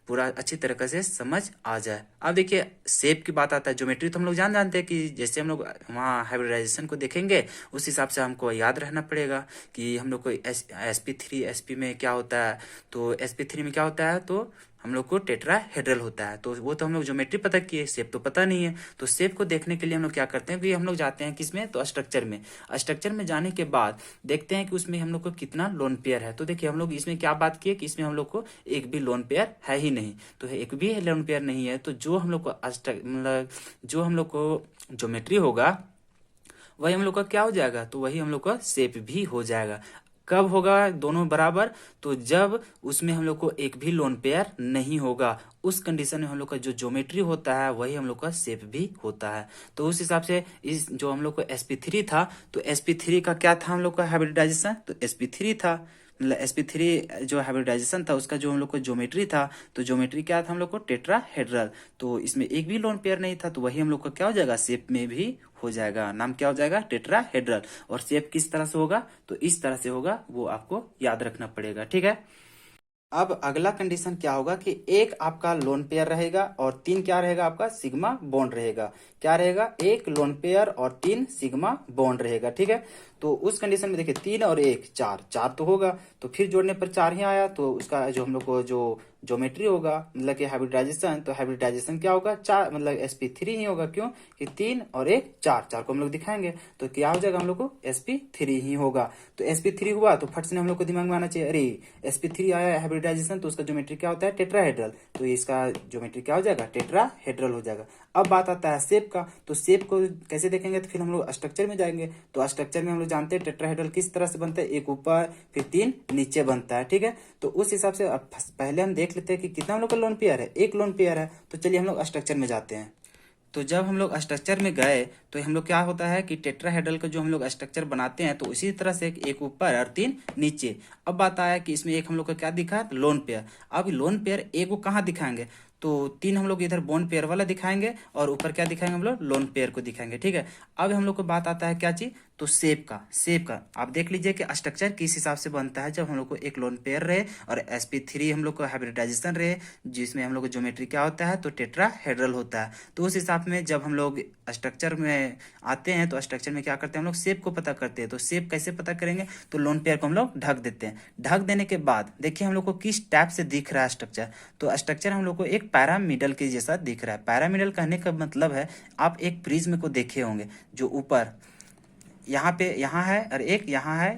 पूरा अच्छी तरीके से समझ आ जाए। अब देखिए शेप की बात आता है, ज्योमेट्री तो हम लोग जानते हैं कि जैसे हम लोग वहाँ हाइब्रिडाइजेशन को देखेंगे उस हिसाब से हमको याद रहना पड़ेगा कि हम लोग को sp3 sp में क्या होता है, तो sp3 में क्या होता है तो हम लोग को टेट्राहेड्रल होता है। तो वो तो हम लोग ज्योमेट्री पता किए, शेप तो पता नहीं है। तो शेप को देखने के लिए हम लोग क्या करते हैं कि हम लोग जाते हैं किसमें, तो स्ट्रक्चर में। स्ट्रक्चर में जाने के बाद देखते हैं कि उसमें हम लोग को कितना लोन पेयर है। तो देखिए हम लोग इसमें क्या बात किए कि इसमें हम लोग को एक भी लोन पेयर है ही नहीं, तो एक भी लोन पेयर नहीं है। तो जो हम लोग को मतलब जो हम लोग को ज्योमेट्री होगा वही हम लोग का क्या हो जाएगा, तो वही हम लोग का शेप भी हो जाएगा। कब होगा दोनों बराबर, तो जब उसमें हम लोग को एक भी लोन पेयर नहीं होगा, उस कंडीशन में हम लोग का जो ज्योमेट्री होता है वही हम लोग का शेप भी होता है। तो उस हिसाब से इस जो हम लोग को sp3 था, तो sp3 का क्या था हम लोग का हाइब्रिडाइजेशन, तो sp3 था, मतलब sp3 जो हाइब्रिडाइजेशन था उसका जो हम लोग को ज्योमेट्री था, तो ज्योमेट्री क्या था हम लोग को टेट्राहेड्रल। तो इसमें एक भी लोन पेयर नहीं था, तो वही हम लोग का क्या हो जाएगा, शेप में भी हो जाएगा, नाम क्या हो जाएगा, टेट्राहेड्रल। और शेप किस तरह से होगा, तो इस तरह से होगा, वो आपको याद रखना पड़ेगा, ठीक है। अब अगला कंडीशन क्या होगा कि एक आपका लोन पेयर रहेगा और 3 क्या रहेगा, आपका सिग्मा बॉन्ड रहेगा। क्या रहेगा, एक लोन पेयर और 3 सिग्मा बॉन्ड रहेगा, ठीक है। तो उस कंडीशन में देखिए 3 और 1 4, 4 तो होगा, तो फिर जोड़ने पर 4 ही आया, तो उसका जो हम लोग को जो ज्योमेट्री होगा मतलब कि हाइब्रिडाइजेशन, तो हाइब्रिडाइजेशन क्या होगा, 4 मतलब sp3 ही होगा। क्यों कि 3 और 1 4, 4 को हम लोग दिखाएंगे तो क्या हो जाएगा, हम लोग को sp3 ही होगा। तो sp3 हुआ तो फट से हम लोग को दिमाग में आना चाहिए, अरे sp3 आया हाइब्रिडाइजेशन, तो उसका ज्योमेट्री क्या होता है, टेट्राहेड्रल, तो इसका ज्योमेट्री क्या हो जाएगा, टेट्राहेड्रल हो जाएगा। अब बात आता है शेप का, तो शेप को कैसे देखेंगे, तो फिर हम लोग स्ट्रक्चर में जाएंगे। तो स्ट्रक्चर में हम लोग जानते हैं टेट्राहेड्रल किस तरह से बनता है, एक ऊपर फिर 3 नीचे बनता है, ठीक है। तो उस हिसाब से अब पहले हम देख लेते हैं कि कितना हम लोग का लोन पेयर है, एक लोन पेयर है। तो चलिए हम लोग स्ट्रक्चर में जाते हैं। तो जब हम लोग स्ट्रक्चर में गए तो हम लोग क्या होता है कि टेट्राहेड्रल का जो हम लोग स्ट्रक्चर बनाते हैं, तो इसी तरह से एक ऊपर और 3 नीचे। अब बात आया कि इसमें एक हम लोग का क्या दिखा, लोन पेयर। अब लोन पेयर एक को कहाँ दिखाएंगे, तो 3 हम लोग इधर बॉन्ड पेयर वाला दिखाएंगे और ऊपर क्या दिखाएंगे, हम लोग लोन पेयर को दिखाएंगे, ठीक है। अब हम लोग को बात आता है क्या चीज, तो शेप का आप देख लीजिए कि स्ट्रक्चर किस हिसाब से बनता है। जब हम लोग को एक लोन पेयर रहे और sp3 हम लोग को हाइब्रिडाइजेशन रहे, जिसमें हम लोग को ज्योमेट्री क्या होता है, तो टेट्राहेड्रल होता है। तो उस हिसाब में जब हम लोग स्ट्रक्चर में आते हैं तो स्ट्रक्चर में क्या करते हैं, हम लोग शेप को पता करते हैं। तो शेप कैसे पता करेंगे, तो लोन पेयर को हम लोग ढक देते हैं। ढक देने के बाद देखिए हम लोग को किस टाइप से दिख रहा है स्ट्रक्चर, तो स्ट्रक्चर हम लोग को एक पैरामिडल के जैसा दिख रहा है। पैरामिडल कहने का मतलब है, आप एक प्रिज्म को देखे होंगे, जो ऊपर यहाँ पे यहाँ है और एक यहाँ है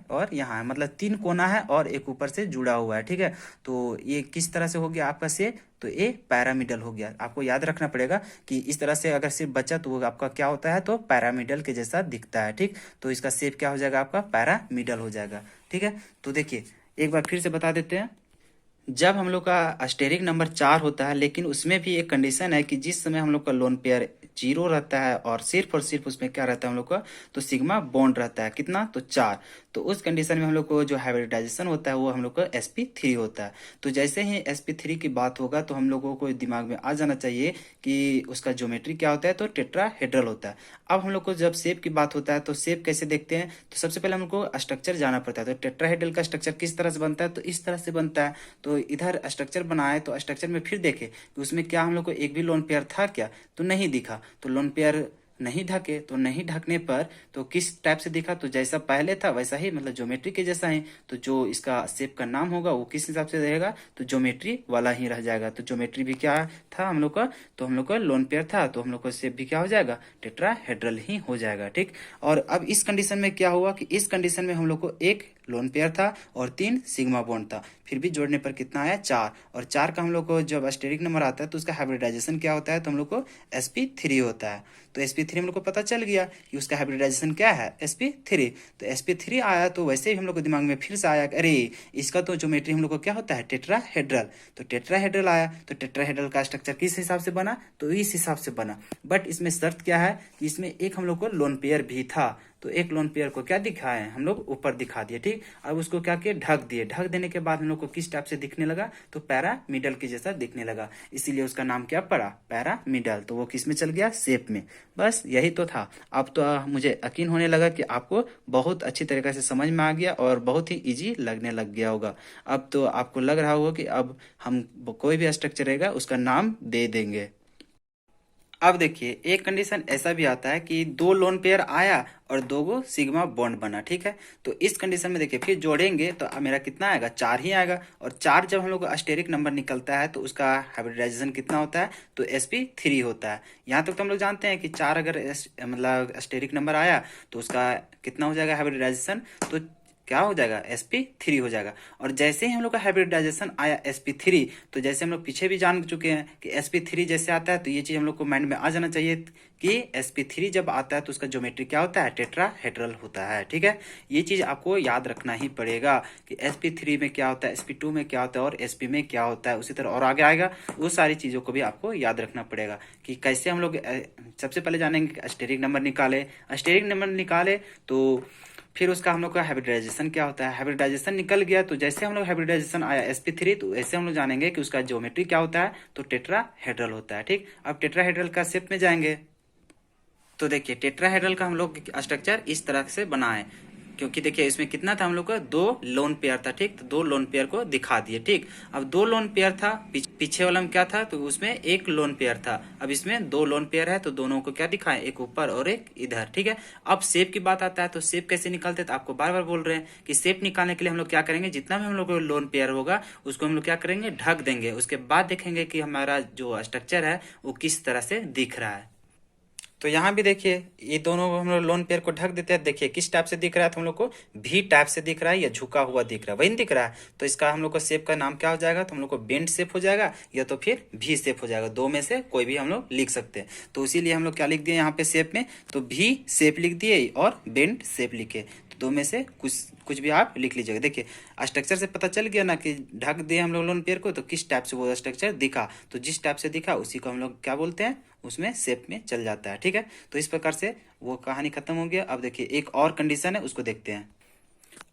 और यहाँ है, मतलब 3 कोना है और एक ऊपर से जुड़ा हुआ है, ठीक है। तो ये किस तरह से हो गया आपका शेप, तो ये पैरामिडल हो गया। आपको याद रखना पड़ेगा कि इस तरह से अगर शेप बचा तो वो आपका क्या होता है, तो पैरामिडल के जैसा दिखता है, ठीक। तो इसका शेप क्या हो जाएगा, आपका पैरामिडल हो जाएगा, ठीक है। तो देखिए एक बार फिर से बता देते हैं। जब हम लोग का अस्टेरिक नंबर 4 होता है, लेकिन उसमें भी एक कंडीशन है कि जिस समय हम लोग का लोन पेयर 0 रहता है और सिर्फ उसमें क्या रहता है हम लोग का, तो सिग्मा बॉन्ड रहता है, कितना, तो 4। तो उस कंडीशन में हम लोग को जो हाइब्रिडाइजेशन होता है वो हम लोग का sp3 होता है। तो जैसे ही sp3 की बात होगा तो हम लोगों को दिमाग में आ जाना चाहिए कि उसका ज्योमेट्री क्या होता है, तो टेट्राहेड्रल होता है। अब हम लोग को जब शेप की बात होता है तो शेप कैसे देखते हैं, तो सबसे पहले हम लोग को स्ट्रक्चर जाना पड़ता है। तो टेट्राहेड्रल का स्ट्रक्चर किस तरह से बनता है, तो इस तरह से बनता है। तो इधर स्ट्रक्चर बनाए तो स्ट्रक्चर में फिर देखे कि उसमें क्या हम लोग को एक भी लोन पेयर था क्या, तो नहीं दिखा। तो लोन पेयर नहीं ढके, तो नहीं ढकने पर तो किस टाइप से दिखा, तो जैसा पहले था वैसा ही, मतलब ज्योमेट्री के जैसा ही। तो जो इसका शेप का नाम होगा वो किस हिसाब से रहेगा, तो ज्योमेट्री वाला ही रह जाएगा। तो ज्योमेट्री भी क्या था हम लोग का, तो हम लोग का लोन पेयर था, तो हम लोग का शेप भी क्या हो जाएगा, टेट्राहेड्रल ही हो जाएगा, ठीक। और अब इस कंडीशन में क्या हुआ कि इस कंडीशन में हम लोग को एक लोन पेयर था और 3 सिग्मा बॉन्ड था। फिर भी जोड़ने पर कितना आया 4, और 4 का हम लोग को जब स्टेरिक नंबर आता है तो उसका हाइब्रिडाइजेशन क्या होता है, तो हम लोग को sp3 होता है। तो sp3 हम लोग को पता चल गया कि उसका हाइब्रिडाइजेशन क्या है, sp3। तो sp3 आया तो वैसे ही हम लोग को दिमाग में फिर से आया अरे इसका तो ज्योमेट्री हम लोग को क्या होता है, टेट्राहेड्रल। तो टेट्राहेड्रल आया तो टेट्राहेड्रल का स्ट्रक्चर किस हिसाब से बना, तो इस हिसाब से बना। बट इसमें शर्त क्या है कि इसमें एक हम लोग को लोन पेयर भी था, तो एक लोन पेयर को क्या दिखाए हम लोग, ऊपर दिखा दिए। ठीक, अब उसको क्या किए, ढक दिए। ढक देने के बाद हम लोग को किस टाइप से दिखने लगा, तो पैरामिडल के जैसा दिखने लगा, इसीलिए उसका नाम क्या पड़ा, पैरामिडल। तो वो किस में चल गया, शेप में। बस यही तो था। अब तो मुझे यकीन होने लगा कि आपको बहुत अच्छी तरीके से समझ में आ गया और बहुत ही इजी लगने लग गया होगा। अब तो आपको लग रहा होगा कि अब हम कोई भी स्ट्रक्चर रहेगा उसका नाम दे देंगे। अब देखिए एक कंडीशन ऐसा भी आता है कि 2 लोन पेयर आया और 2 गो सिग्मा बॉन्ड बना। ठीक है, तो इस कंडीशन में देखिए फिर जोड़ेंगे तो मेरा कितना आएगा, 4 ही आएगा। और 4 जब हम लोग को स्टेरिक नंबर निकलता है तो उसका हाइब्रिडाइजेशन कितना होता है, तो sp3 होता है। यहाँ तक तो हम लोग जानते हैं कि 4 अगर मतलब स्टेरिक नंबर आया तो उसका कितना हो जाएगा हाइब्रिडाइजेशन, तो क्या हो जाएगा, sp3 हो जाएगा। और जैसे ही हम लोग का हाइब्रिडाइजेशन आया sp3, तो जैसे हम लोग पीछे भी जान चुके हैं कि sp3 जैसे आता है तो ये चीज हम लोग को माइंड में आ जाना चाहिए कि sp3 जब आता है तो उसका ज्योमेट्री क्या होता है, टेट्राहेड्रल होता है। ठीक है, ये चीज आपको याद रखना ही पड़ेगा कि sp3 में क्या होता है, sp2 में क्या होता है और sp में क्या होता है। उसी तरह और आगे आएगा, वो सारी चीजों को भी आपको याद रखना पड़ेगा कि कैसे हम लोग सबसे पहले जानेंगे कि स्टेरिक नंबर निकाले। स्टेरिक नंबर निकाले तो फिर उसका हम लोग का हाइब्रिडाइजेशन क्या होता है। हाइब्रिडाइजेशन निकल गया तो जैसे हम लोग हाइब्रिडाइजेशन आया sp3, तो ऐसे हम लोग जानेंगे कि उसका ज्योमेट्री क्या होता है, तो टेट्राहेड्रल होता है। ठीक, अब टेट्राहेड्रल का शेप में जाएंगे तो देखिए टेट्राहेड्रल का हम लोग स्ट्रक्चर इस तरह से बना है, क्योंकि देखिए इसमें कितना था हम लोग का, 2 लोन पेयर था। ठीक, तो 2 लोन पेयर को दिखा दिए। ठीक, अब 2 लोन पेयर था, पीछे वाला में क्या था, तो उसमें 1 लोन पेयर था। अब इसमें 2 लोन पेयर है तो दोनों को क्या दिखाएं, एक ऊपर और एक इधर। ठीक है, अब शेप की बात आता है तो शेप कैसे निकालते हैं, तो आपको बार बार बोल रहे हैं कि शेप निकालने के लिए हम लोग क्या करेंगे, जितना भी हम लोग को लोन पेयर होगा उसको हम लोग क्या करेंगे, ढक देंगे। उसके बाद देखेंगे कि हमारा जो स्ट्रक्चर है वो किस तरह से दिख रहा है। तो यहाँ भी देखिए ये दोनों हम लोग लोन पेयर को ढक देते हैं। देखिए किस टाइप से दिख रहा है, तो हम लोग को भी टाइप से दिख रहा है या झुका हुआ दिख रहा है, वही दिख रहा है। तो इसका हम लोग को शेप का नाम क्या हो जाएगा, तो हम लोग को बेंड शेप हो जाएगा या तो फिर भी शेप हो जाएगा। 2 में से कोई भी हम लोग लिख सकते हैं। तो इसीलिए हम लोग क्या लिख दिए यहाँ पे शेप में, तो भी शेप लिख दिए और बेंड शेप लिखे। तो 2 में से कुछ कुछ भी आप लिख लीजिएगा। देखिए स्ट्रक्चर से पता चल गया ना कि ढक दिए हम लोग लोन पेयर को, तो किस टाइप से वो स्ट्रक्चर दिखा, तो जिस टाइप से दिखा उसी को हम लोग क्या बोलते हैं, उसमें शेप में चल जाता है। ठीक है, तो इस प्रकार से वो कहानी खत्म हो गया। अब देखिए एक और कंडीशन है, उसको देखते हैं।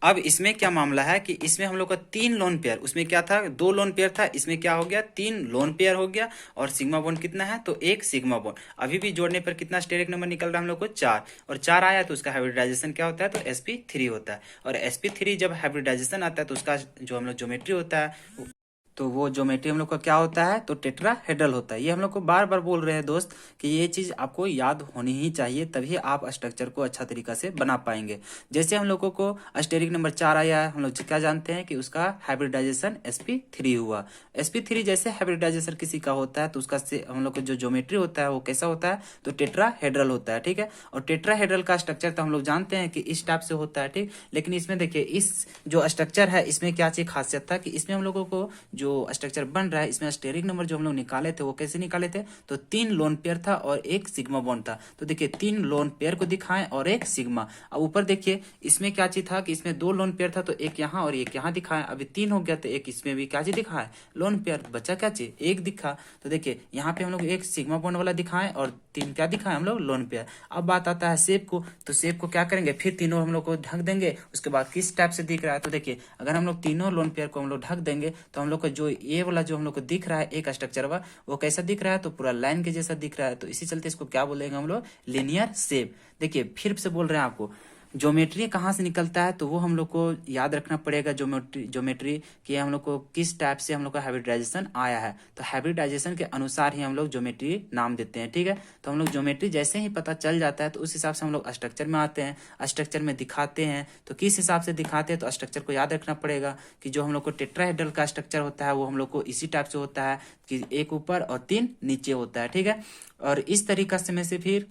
अब इसमें क्या मामला है कि इसमें हम लोग का 3 लोन पेयर, उसमें क्या था, 2 लोन पेयर था, इसमें क्या हो गया, 3 लोन पेयर हो गया। और सिग्मा बॉन्ड कितना है, तो 1 सिग्मा बॉन्ड। अभी भी जोड़ने पर कितना स्टेरिक नंबर निकल रहा है हम लोग को, 4। और 4 आया तो उसका हाइब्रिडाइजेशन क्या होता है, तो sp3 होता है। और sp3 जब हाइब्रिडाइजेशन आता है तो उसका जो हम लोग ज्योमेट्री होता है, तो वो ज्योमेट्री हम लोग का क्या होता है, तो टेट्राहेड्रल होता है। ये हम लोग को बार बार बोल रहे हैं दोस्त कि ये चीज आपको याद होनी ही चाहिए, तभी आप स्ट्रक्चर को अच्छा तरीका से बना पाएंगे। जैसे हम लोगों को स्टेरिक नंबर 4 आया है, हम लोग क्या जानते हैं कि उसका हाइब्रिडाइजेशन sp3 हुआ। sp3 जैसे हाइब्रिडाइजेशन किसी का होता है तो उसका से हम लोग को जो ज्योमेट्री होता है वो कैसा होता है, तो टेट्राहेड्रल होता है। ठीक है, और टेट्राहेड्रल का स्ट्रक्चर तो हम लोग जानते हैं कि इस टाइप से होता है। ठीक, लेकिन इसमें देखिए इस जो स्ट्रक्चर है इसमें क्या चीज खासियत था कि इसमें हम लोगों को जो स्ट्रक्चर बन रहा है, इसमें स्टेरिक नंबर जो हम लोग निकाले थे वो कैसे निकाले थे, तो 3 लोन पेयर था और 1 सिग्मा बॉन्ड था। तो देखिए 3 लोन पेयर को दिखाएं और 1 सिग्मा। अब ऊपर देखिए इसमें क्या चीज था कि इसमें 2 लोन पेयर था तो एक यहाँ और एक यहाँ दिखाएं। अभी 3 हो गया तो एक इसमें भी क्या चीज दिखाए, लोन पेयर। बचा क्या चीज, एक दिखा। तो देखिए यहाँ पे हम लोग 1 सिग्मा बॉन्ड वाला दिखाएं और 3 क्या दिखाएं, हम लोग लोन पेयर। अब बात आता है शेप को, तो शेप को क्या करेंगे, फिर तीनों हम लोग को ढक देंगे। उसके बाद किस टाइप से दिख रहा है, तो देखिए अगर हम लोग तीनों लोन पेयर को हम लोग ढक देंगे तो हम लोग को जो ये वाला जो हम लोग को दिख रहा है एक स्ट्रक्चर हुआ, वो कैसा दिख रहा है, तो पूरा लाइन के जैसा दिख रहा है। तो इसी चलते इसको क्या बोलेंगे हम लोग, लीनियर शेप। देखिए फिर से बोल रहे हैं आपको, ज्योमेट्री कहाँ से निकलता है, तो वो हम लोग को याद रखना पड़ेगा। ज्योमेट्री कि हम लोग को किस टाइप से हम लोग का हाइब्रिडाइजेशन आया है, तो हाइब्रिडाइजेशन के अनुसार ही हम लोग ज्योमेट्री नाम देते हैं। ठीक है, तो हम लोग ज्योमेट्री जैसे ही पता चल जाता है तो उस हिसाब से हम लोग स्ट्रक्चर में आते हैं, स्ट्रक्चर में दिखाते हैं। तो किस हिसाब से दिखाते हैं, तो स्ट्रक्चर को याद रखना पड़ेगा कि जो हम लोग को टेट्राहेड्रल का स्ट्रक्चर होता है वो हम लोग को इसी टाइप से होता है कि 1 ऊपर और 3 नीचे होता है। ठीक है, और इस तरीका से में से फिर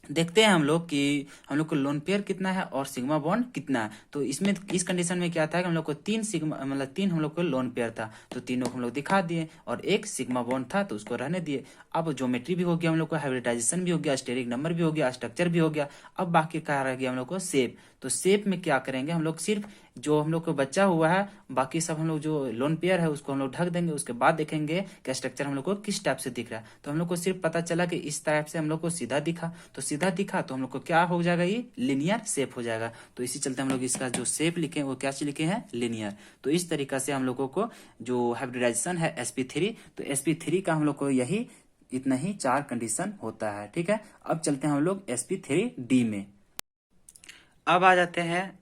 देखते हैं हम लोग कि हम लोग को लोन पेयर कितना है और सिग्मा बॉन्ड कितना है। तो इसमें इस कंडीशन में क्या था कि हम लोग को तीन सिग्मा मतलब तीन हम लोग को लोन पेयर था, तो तीनों को हम लोग दिखा दिए और एक सिग्मा बॉन्ड था तो उसको रहने दिए। अब ज्योमेट्री भी हो गया हम लोग को, हाइब्रिडाइजेशन भी हो गया, स्टेरिक नंबर भी हो गया, स्ट्रक्चर भी हो गया। अब बाकी क्या रह गया हम लोग को, शेप। तो शेप में क्या करेंगे हम लोग, सिर्फ जो हम लोग को बचा हुआ है बाकी सब हम लोग जो लोन पेयर है उसको हम लोग ढक देंगे। उसके बाद देखेंगे कि स्ट्रक्चर हम लोग को किस टाइप से दिख रहा है। तो हम लोग को सिर्फ पता चला कि इस टाइप से हम लोग को सीधा दिखा, तो सीधा दिखा तो हम लोग को क्या हो जाएगा, ये लिनियर शेप हो जाएगा। तो इसी चलते हम लोग इसका जो शेप लिखे वो क्या चीज लिखे हैं, लिनियर। तो इस तरीका से हम लोगों को जो हाइब्रिडाइजेशन है sp3, तो sp3 का हम लोग को यही इतना ही 4 कंडीशन होता है। ठीक है, अब चलते हैं हम लोग sp3d में। अब आ जाते हैं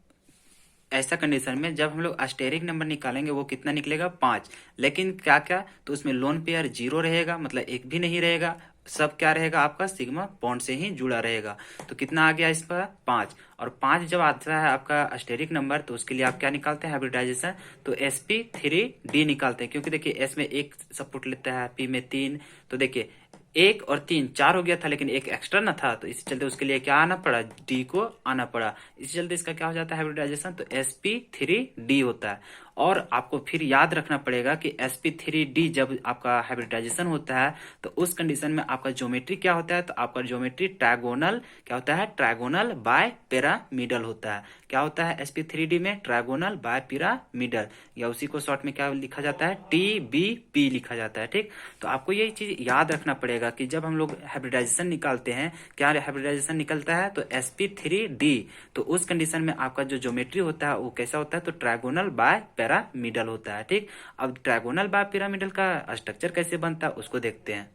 ऐसा कंडीशन में जब हम लोग अस्टेरिक नंबर निकालेंगे वो कितना निकलेगा, 5। लेकिन क्या क्या, तो उसमें लोन पेयर 0 रहेगा, मतलब एक भी नहीं रहेगा, सब क्या रहेगा आपका सिग्मा बॉन्ड से ही जुड़ा रहेगा। तो कितना आ गया इस पर, 5। और 5 जब आता है आपका अस्टेरिक नंबर तो उसके लिए आप क्या निकालते हैं, हाइब्रिडाइजेशन। तो sp3d निकालते हैं, क्योंकि देखिए s में 1 सपोर्ट लेता है, p में 3। तो देखिए 1 और 3 4 हो गया था, लेकिन एक एक्स्ट्रा ना था, तो इसी चलते उसके लिए क्या आना पड़ा, डी को आना पड़ा। इसी चलते इसका क्या हो जाता है, हाइब्रिडाइजेशन। तो sp3d होता है। और आपको फिर याद रखना पड़ेगा कि sp3d जब आपका हाइब्रिडाइजेशन होता है तो उस कंडीशन में आपका ज्योमेट्री क्या होता है, तो आपका ज्योमेट्री ट्रायगोनल क्या होता है, ट्रायगोनल बाय पिरामिडल होता है। क्या होता है sp3d में, ट्रायगोनल बाय पिरामिडल, या उसी को शॉर्ट में क्या लिखा जाता है, tbp लिखा जाता है। ठीक, तो आपको ये चीज याद रखना पड़ेगा कि जब हम लोग हाइब्रिडाइजेशन निकालते हैं, क्या हाइब्रिडाइजेशन निकलता है, तो sp3d, तो उस कंडीशन में आपका जो ज्योमेट्री होता है वो कैसा होता है, तो ट्रायगोनल बाय पिरामिडल होता है। ठीक, अब ट्रायगोनल बाय पिरामिडल का स्ट्रक्चर कैसे बनता है उसको देखते हैं।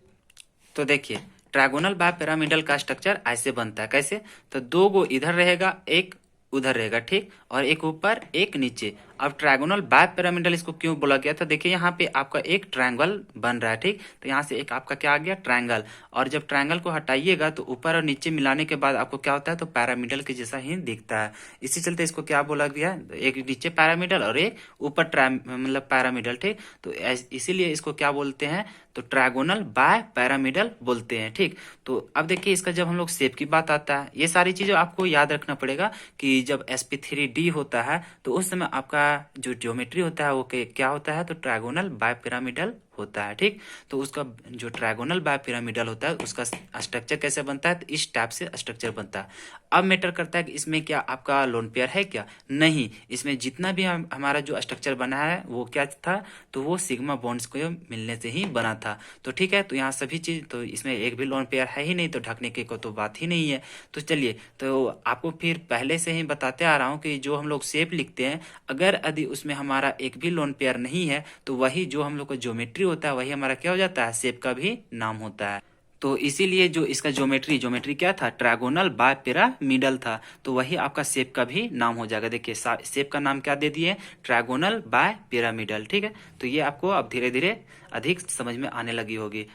तो देखिए ट्रायगोनल बाय पिरामिडल का स्ट्रक्चर ऐसे बनता है, कैसे, तो दो गो इधर रहेगा, एक उधर रहेगा, ठीक, और एक ऊपर एक नीचे। अब ट्रायगोनल बाय पिरामिडल इसको क्यों बोला गया था, देखिए यहाँ पे आपका एक ट्रायंगल बन रहा है, ठीक, तो यहाँ से एक आपका क्या आ गया, ट्रायंगल। और जब ट्रायंगल को हटाइएगा तो ऊपर और नीचे मिलाने के बाद आपको क्या होता है, तो पिरामिडल के जैसा ही दिखता है। इसी चलते इसको क्या बोला गया, एक नीचे पिरामिडल और एक ऊपर मतलब पिरामिडल, ठीक, तो इसीलिए इसको क्या बोलते हैं, तो ट्रायगोनल बाय पिरामिडल बोलते हैं। ठीक, तो अब देखिए इसका जब हम लोग शेप की बात आता है, ये सारी चीजें आपको याद रखना पड़ेगा कि जब sp3d होता है तो उस समय आपका जो ज्योमेट्री होता है वो क्या होता है, तो ट्रायगोनल बाय पिरामिडल होता है। ठीक, तो उसका जो ट्रायगोनल बाय पिरामिडल होता है उसका स्ट्रक्चर कैसे बनता है, तो इस टाइप से स्ट्रक्चर बनता है। अब मैटर करता है कि इसमें क्या आपका लोन पेयर है क्या, नहीं, इसमें जितना भी हमारा जो स्ट्रक्चर बना है वो क्या था, तो वो सिग्मा बॉन्ड्स को मिलने से ही बना था। तो ठीक है, तो यहाँ सभी चीज, तो इसमें एक भी लोन पेयर है ही नहीं, तो ढकने की को तो बात ही नहीं है। तो चलिए, तो आपको फिर पहले से ही बताते आ रहा हूँ कि जो हम लोग शेप लिखते हैं, अगर यदि उसमें हमारा एक भी लोन पेयर नहीं है तो वही जो हम लोग का ज्योमेट्री होता है वही हमारा क्या हो जाता है, शेप का भी नाम होता है। तो इसीलिए जो इसका ज्योमेट्री ज्योमेट्री क्या था, ट्रायगोनल बाय पिरामिडल था, तो वही आपका शेप का भी नाम हो जाएगा। देखिए शेप का नाम क्या दे दिए, ट्रायगोनल बाय पिरामिडल। ठीक है, तो ये आपको अब धीरे धीरे अधिक समझ में आने लगी होगी।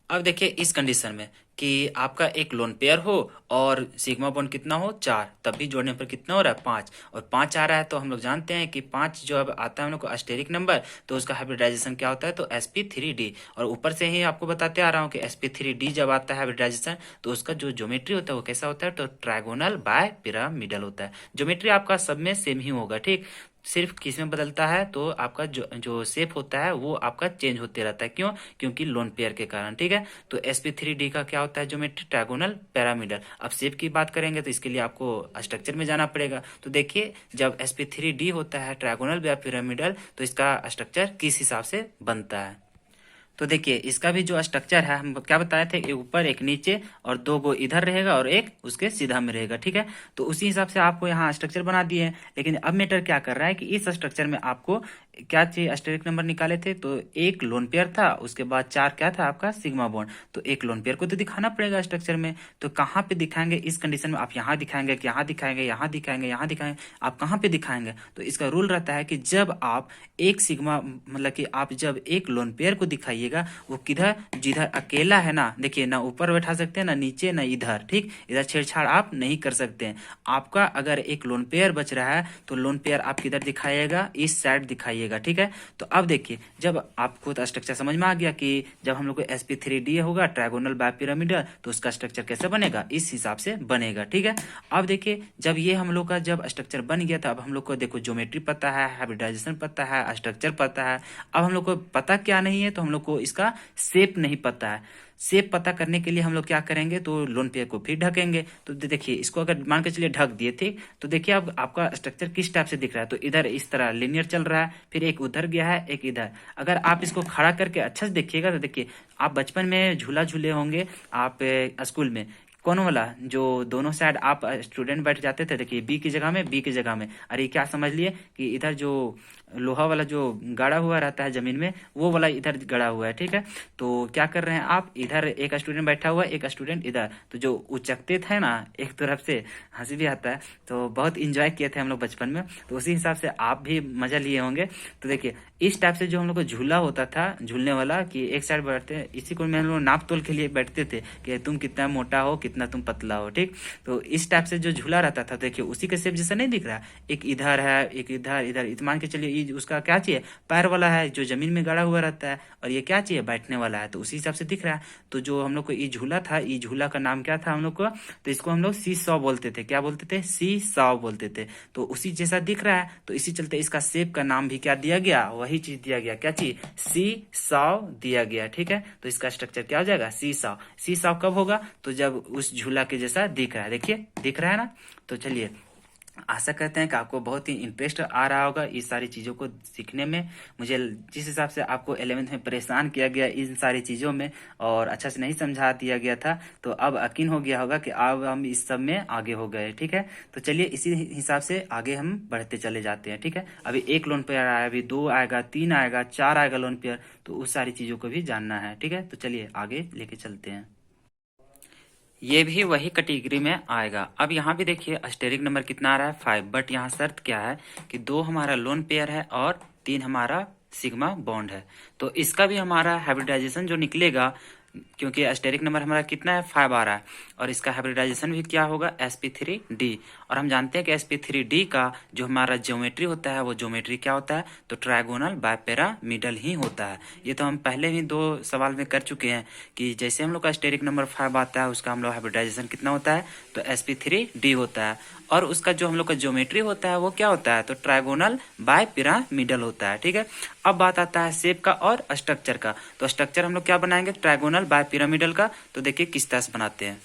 अब देखिए इस कंडीशन में कि आपका एक लोन पेयर हो और सिग्मा बॉन्ड कितना हो, 4, तब भी जोड़ने पर कितना हो रहा है, 5, और 5 आ रहा है, तो हम लोग जानते हैं कि 5 जो अब आता है हम लोग को अस्टेरिक नंबर, तो उसका हाइब्रिडाइजेशन क्या होता है, तो sp3d। और ऊपर से ही आपको बताते आ रहा हूँ कि sp3d जब आता है हाइब्रिडाइजेशन तो उसका जो ज्योमेट्री होता है वो कैसा होता है, तो ट्रायगोनल बाय पिरामिडल होता है। ज्योमेट्री आपका सब में सेम ही होगा, ठीक, सिर्फ किस में बदलता है, तो आपका जो जो शेप होता है वो आपका चेंज होते रहता है, क्यों, क्योंकि लोन पेयर के कारण। ठीक है, तो sp3d का क्या होता है, ज्योमेट्री ट्रायगोनल पिरामिडल। अब शेप की बात करेंगे तो इसके लिए आपको स्ट्रक्चर में जाना पड़ेगा। तो देखिए जब sp3d होता है ट्रायगोनल या पिरामिडल, तो इसका स्ट्रक्चर किस हिसाब से बनता है। तो देखिए इसका भी जो स्ट्रक्चर है, हम क्या बताए थे, एक ऊपर एक नीचे और दो गो इधर रहेगा और एक उसके सीधा में रहेगा। ठीक है, तो उसी हिसाब से आपको यहाँ स्ट्रक्चर बना दिए हैं। लेकिन अब मैटर क्या कर रहा है कि इस स्ट्रक्चर में आपको क्या चाहिए, स्टेरिक नंबर निकाले थे, तो एक लोन पेयर था, उसके बाद 4 क्या था आपका, सिग्मा बॉन्ड। तो एक लोन पेयर को तो दिखाना पड़ेगा स्ट्रक्चर में, तो कहाँ पे दिखाएंगे इस कंडीशन में, आप यहाँ दिखाएंगे कि यहाँ दिखाएंगे, यहाँ दिखाएंगे, यहाँ दिखाएंगे, आप कहाँ पे दिखाएंगे। तो इसका रूल रहता है कि जब आप एक सिग्मा मतलब कि आप जब एक लोन पेयर को दिखाइएगा, वो किधर, जिधर अकेला है ना, देखिए ना ऊपर बैठा सकते हैं ना नीचे ना इधर, ठीक, इधर छेड़छाड़ आप नहीं कर सकते हैं। आपका अगर एक लोन पेयर बच रहा है तो लोन पेयर आप किधर दिखाइएगा, इस साइड दिखाइएगा। लगेगा, ठीक है। तो अब देखिए, जब आपको तो स्ट्रक्चर समझ में आ गया कि जब हम लोग को sp3d होगा ट्रायगोनल बायपिरामिडल, तो उसका स्ट्रक्चर कैसे बनेगा, इस हिसाब से बनेगा, ठीक है। अब देखिए, जब ये हम लोग का जब स्ट्रक्चर बन गया था, अब हम लोग को देखो ज्योमेट्री पता है, हाइब्रिडाइजेशन पता है, स्ट्रक्चर पता है। अब हम लोग को पता क्या नहीं है, तो हम लोग को इसका शेप नहीं पता है। शेप पता करने के लिए हम लोग क्या करेंगे, तो लोन पेयर को फिर ढकेंगे। तो देखिए, इसको अगर मान के चलिए ढक दिए थे, तो देखिए अब आपका स्ट्रक्चर किस टाइप से दिख रहा है। तो इधर इस तरह लिनियर चल रहा है, फिर एक उधर गया है, एक इधर। अगर आप इसको खड़ा करके अच्छा से देखिएगा, तो देखिए आप बचपन में झूला झूले होंगे आप स्कूल में। कौन वाला, जो दोनों साइड आप स्टूडेंट बैठ जाते थे, देखिए बी की जगह में, बी की जगह में। अरे क्या समझ लिए कि इधर जो लोहा वाला जो गाड़ा हुआ रहता है जमीन में, वो वाला इधर गड़ा हुआ है, ठीक है। तो क्या कर रहे हैं आप, इधर एक स्टूडेंट बैठा हुआ है, एक स्टूडेंट इधर। तो जो उचकते थे ना एक तरफ से, हंसी भी आता है, तो बहुत इंजॉय किए थे हम लोग बचपन में। तो उसी हिसाब से आप भी मजा लिए होंगे। तो देखिए, इस टाइप से जो हम लोग को झूला होता था, झूलने वाला, कि एक साइड बैठते, इसी को हम लोग नाप तोल के लिए बैठते थे कि तुम कितना मोटा हो, कितना तुम पतला हो, ठीक। तो इस टाइप से जो झूला रहता था, देखिए उसी के शेप जैसा नहीं दिख रहा, एक इधर है, एक इधर, इधर मान के चलिए उसका क्या चाहिए, पैर वाला है जो जमीन में गड़ा हुआ रहता है, और ये क्या चाहिए, बैठने वाला है। तो उसी हिसाब से दिख रहा है। तो जो हम लोग को ये झूला था, ये झूला का नाम क्या था हम लोग को, तो इसको हम लोग सी सॉ बोलते थे। क्या बोलते थे, सी सॉ बोलते थे। तो उसी जैसा दिख रहा है, तो इसी चलते इसका शेप का नाम भी क्या दिया गया, वही चीज दिया गया, क्या चीज, सी सॉ दिया गया, ठीक है। तो इसका स्ट्रक्चर क्या हो जाएगा, सी सॉ। सी सॉ कब होगा, तो जब उस झूला के जैसा दिख रहा है, देखिए दिख रहा है ना। तो चलिए, आशा करते हैं कि आपको बहुत ही इंटरेस्ट आ रहा होगा इस सारी चीज़ों को सीखने में। मुझे जिस हिसाब से आपको 11th में परेशान किया गया इन सारी चीज़ों में, और अच्छा से नहीं समझा दिया गया था, तो अब यकीन हो गया होगा कि अब हम इस सब में आगे हो गए, ठीक है। तो चलिए इसी हिसाब से आगे हम बढ़ते चले जाते हैं, ठीक है। अभी एक लोन पेयर आया, अभी 2 आएगा, 3 आएगा, 4 आएगा लोन पेयर, तो उस सारी चीज़ों को भी जानना है, ठीक है। तो चलिए आगे लेके चलते हैं। ये भी वही कैटेगरी में आएगा। अब यहाँ भी देखिए अस्टेरिक नंबर कितना आ रहा है, 5। बट यहाँ शर्त क्या है कि 2 हमारा लोन पेयर है और 3 हमारा सिग्मा बॉन्ड है। तो इसका भी हमारा हाइब्रिडाइजेशन जो निकलेगा, क्योंकि अस्टेरिक नंबर हमारा कितना है, 5 आ रहा है, और इसका हाइब्रिडाइजेशन भी क्या होगा, sp3d। और हम जानते हैं कि sp3d का जो हमारा ज्योमेट्री होता है, वो ज्योमेट्री क्या होता है, तो ट्रायगोनल बायपिरामिडल ही होता है। ये तो हम पहले ही 2 सवाल में कर चुके हैं कि जैसे हम लोग का अस्टेरिक नंबर 5 आता है, उसका हम लोग हाइब्रिडाइजेशन कितना होता है, तो sp3d होता है। और उसका जो हम लोग का ज्योमेट्री होता है वो क्या होता है, तो ट्रायगोनल बायपिरामिडल होता है, ठीक है। अब बात आता है शेप का और स्ट्रक्चर का। तो स्ट्रक्चर हम लोग क्या बनाएंगे, ट्रायगोनल बायपिरामिडल का। तो देखिए किस तरह से बनाते हैं।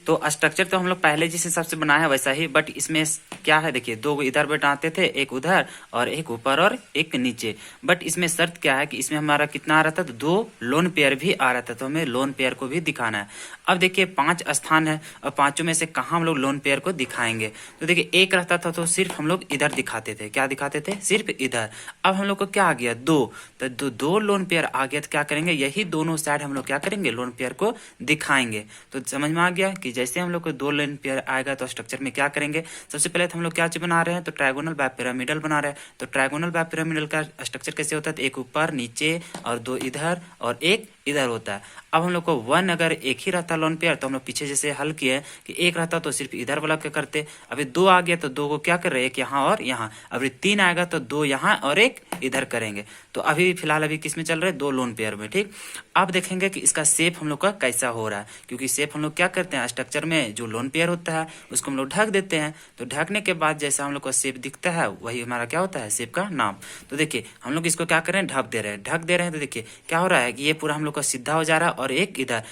तो स्ट्रक्चर तो हम लोग पहले जिस हिसाब से बनाया है वैसा ही, बट इसमें क्या है, देखिए 2 इधर बैठाते थे, एक उधर और एक ऊपर और एक नीचे। बट इसमें शर्त क्या है कि इसमें हमारा कितना आ रहा था, तो 2 लोन पेयर भी आ रहा था, तो हमें लोन पेयर को भी दिखाना है। अब देखिए 5 स्थान है, और 5 में से कहाँ हम लोग लोन पेयर को दिखाएंगे। तो देखिए एक रहता था तो सिर्फ हम लोग इधर दिखाते थे, क्या दिखाते थे, सिर्फ इधर। अब हम लोग को क्या आ गया, 2, तो 2 लोन पेयर आ गया, तो क्या करेंगे, यही दोनों साइड हम लोग क्या करेंगे, लोन पेयर को दिखाएंगे। तो समझ में आ गया कि जैसे हम लोग को 2 लोन पेयर आएगा तो स्ट्रक्चर में क्या करेंगे। सबसे पहले तो हम लोग क्या चीज बना रहे हैं, तो ट्रायगोनल बायपिरामिडल बना रहे हैं। तो ट्रायगोनल बायपिरामिडल का स्ट्रक्चर कैसे होता है, तो एक ऊपर नीचे और 2 इधर और एक इधर होता है। अब हम लोग को 1 अगर एक ही रहता लोन पेयर, तो हम लोग पीछे जैसे हल किए कि एक रहता तो सिर्फ इधर वाला क्या करते। अभी 2 आ गया तो 2 को क्या कर रहे हैं, एक यहाँ और यहाँ। अभी 3 आएगा तो 2 यहाँ और एक इधर करेंगे। तो अभी फिलहाल अभी किस में चल रहे हैं, 2 लोन पेयर में, ठीक। अब देखेंगे कि इसका शेप हम लोग का कैसा हो रहा है, क्योंकि शेप हम लोग क्या करते हैं, स्ट्रक्चर में जो लोन पेयर होता है उसको हम लोग ढक देते हैं। तो ढकने के बाद जैसा हम लोग का शेप दिखता है वही हमारा क्या होता है, शेप का नाम। तो देखिए हम लोग इसको क्या कर रहे हैं, ढक दे रहे हैं, ढक दे रहे हैं। तो देखिए क्या हो रहा है कि ये पूरा हम लोग का सीधा हो जा रहा है, और एक इधर।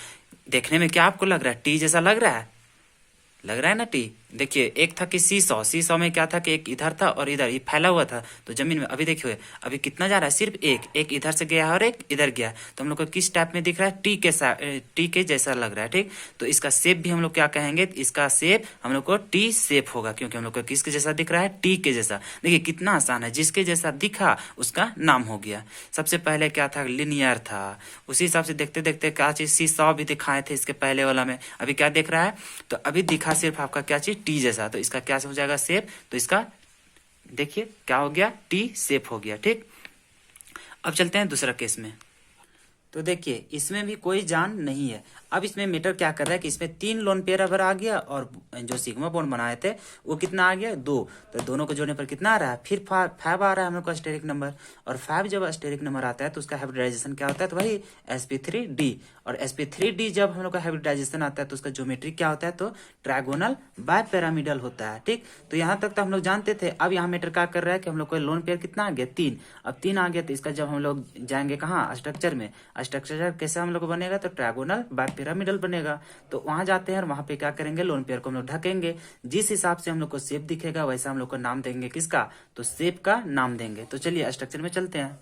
देखने में क्या आपको लग रहा है, टी जैसा लग रहा है, लग रहा है ना टी। देखिए एक था कि सी सौ में क्या था कि एक इधर था और इधर ये फैला हुआ था तो जमीन में। अभी देखिए अभी कितना जा रहा है, सिर्फ एक इधर से गया और एक इधर गया। तो हम लोग को किस टाइप में दिख रहा है, टी के जैसा लग रहा है, ठीक। तो इसका शेप भी हम लोग क्या कहेंगे, इसका शेप हम लोग को टी शेप होगा, क्योंकि हम लोग को किसके जैसा दिख रहा है, टी के जैसा। देखिए कितना आसान है, जिसके जैसा दिखा उसका नाम हो गया। सबसे पहले क्या था, लिनियर था। उसी हिसाब से देखते देखते क्या चीज, सी सौ भी दिखाए थे इसके पहले वाला में। अभी क्या देख रहा है, तो अभी दिखा सिर्फ आपका क्या चीज, टी जैसा। तो इसका क्या हो जाएगा शेप, तो इसका देखिए क्या हो गया, टी शेप हो गया, ठीक। अब चलते हैं दूसरा केस में। तो देखिए इसमें भी कोई जान नहीं है। अब इसमें मैटर क्या कर रहा है कि इसमें 3 लोन पेयर अगर आ गया और जो सिग्मा बॉन्ड बनाए थे वो कितना आ गया 2, तो दोनों को जोड़ने पर कितना आ रहा है, फिर 5 आ रहा है हम लोग का स्टेरिक नंबर। और 5 जब स्टेरिक नंबर आता है तो उसका हाइब्रिडाइजेशन क्या होता है, तो वही sp3d। और sp3d जब हम लोग का हाइब्रिडाइजेशन आता है तो उसका ज्योमेट्री क्या होता है, तो ट्रायगोनल बायपिरामिडल होता है। ठीक, तो यहाँ तक तो हम लोग जानते थे। अब यहाँ मैटर क्या कर रहा है कि हम लोग को लोन पेयर कितना आ गया 3। अब 3 आ गया तो इसका जब हम लोग जाएंगे कहाँ, स्ट्रक्चर में, स्ट्रक्चर कैसे हम लोग को बनेगा, तो ट्रायगोनल बायपिरामिडल बनेगा। तो वहां जाते हैं और वहां पे क्या करेंगे, लोन पेयर को हम लोग ढकेंगे। जिस हिसाब से हम लोग को शेप दिखेगा वैसा हम लोग को नाम देंगे, किसका, तो शेप का नाम देंगे। तो चलिए स्ट्रक्चर में चलते हैं।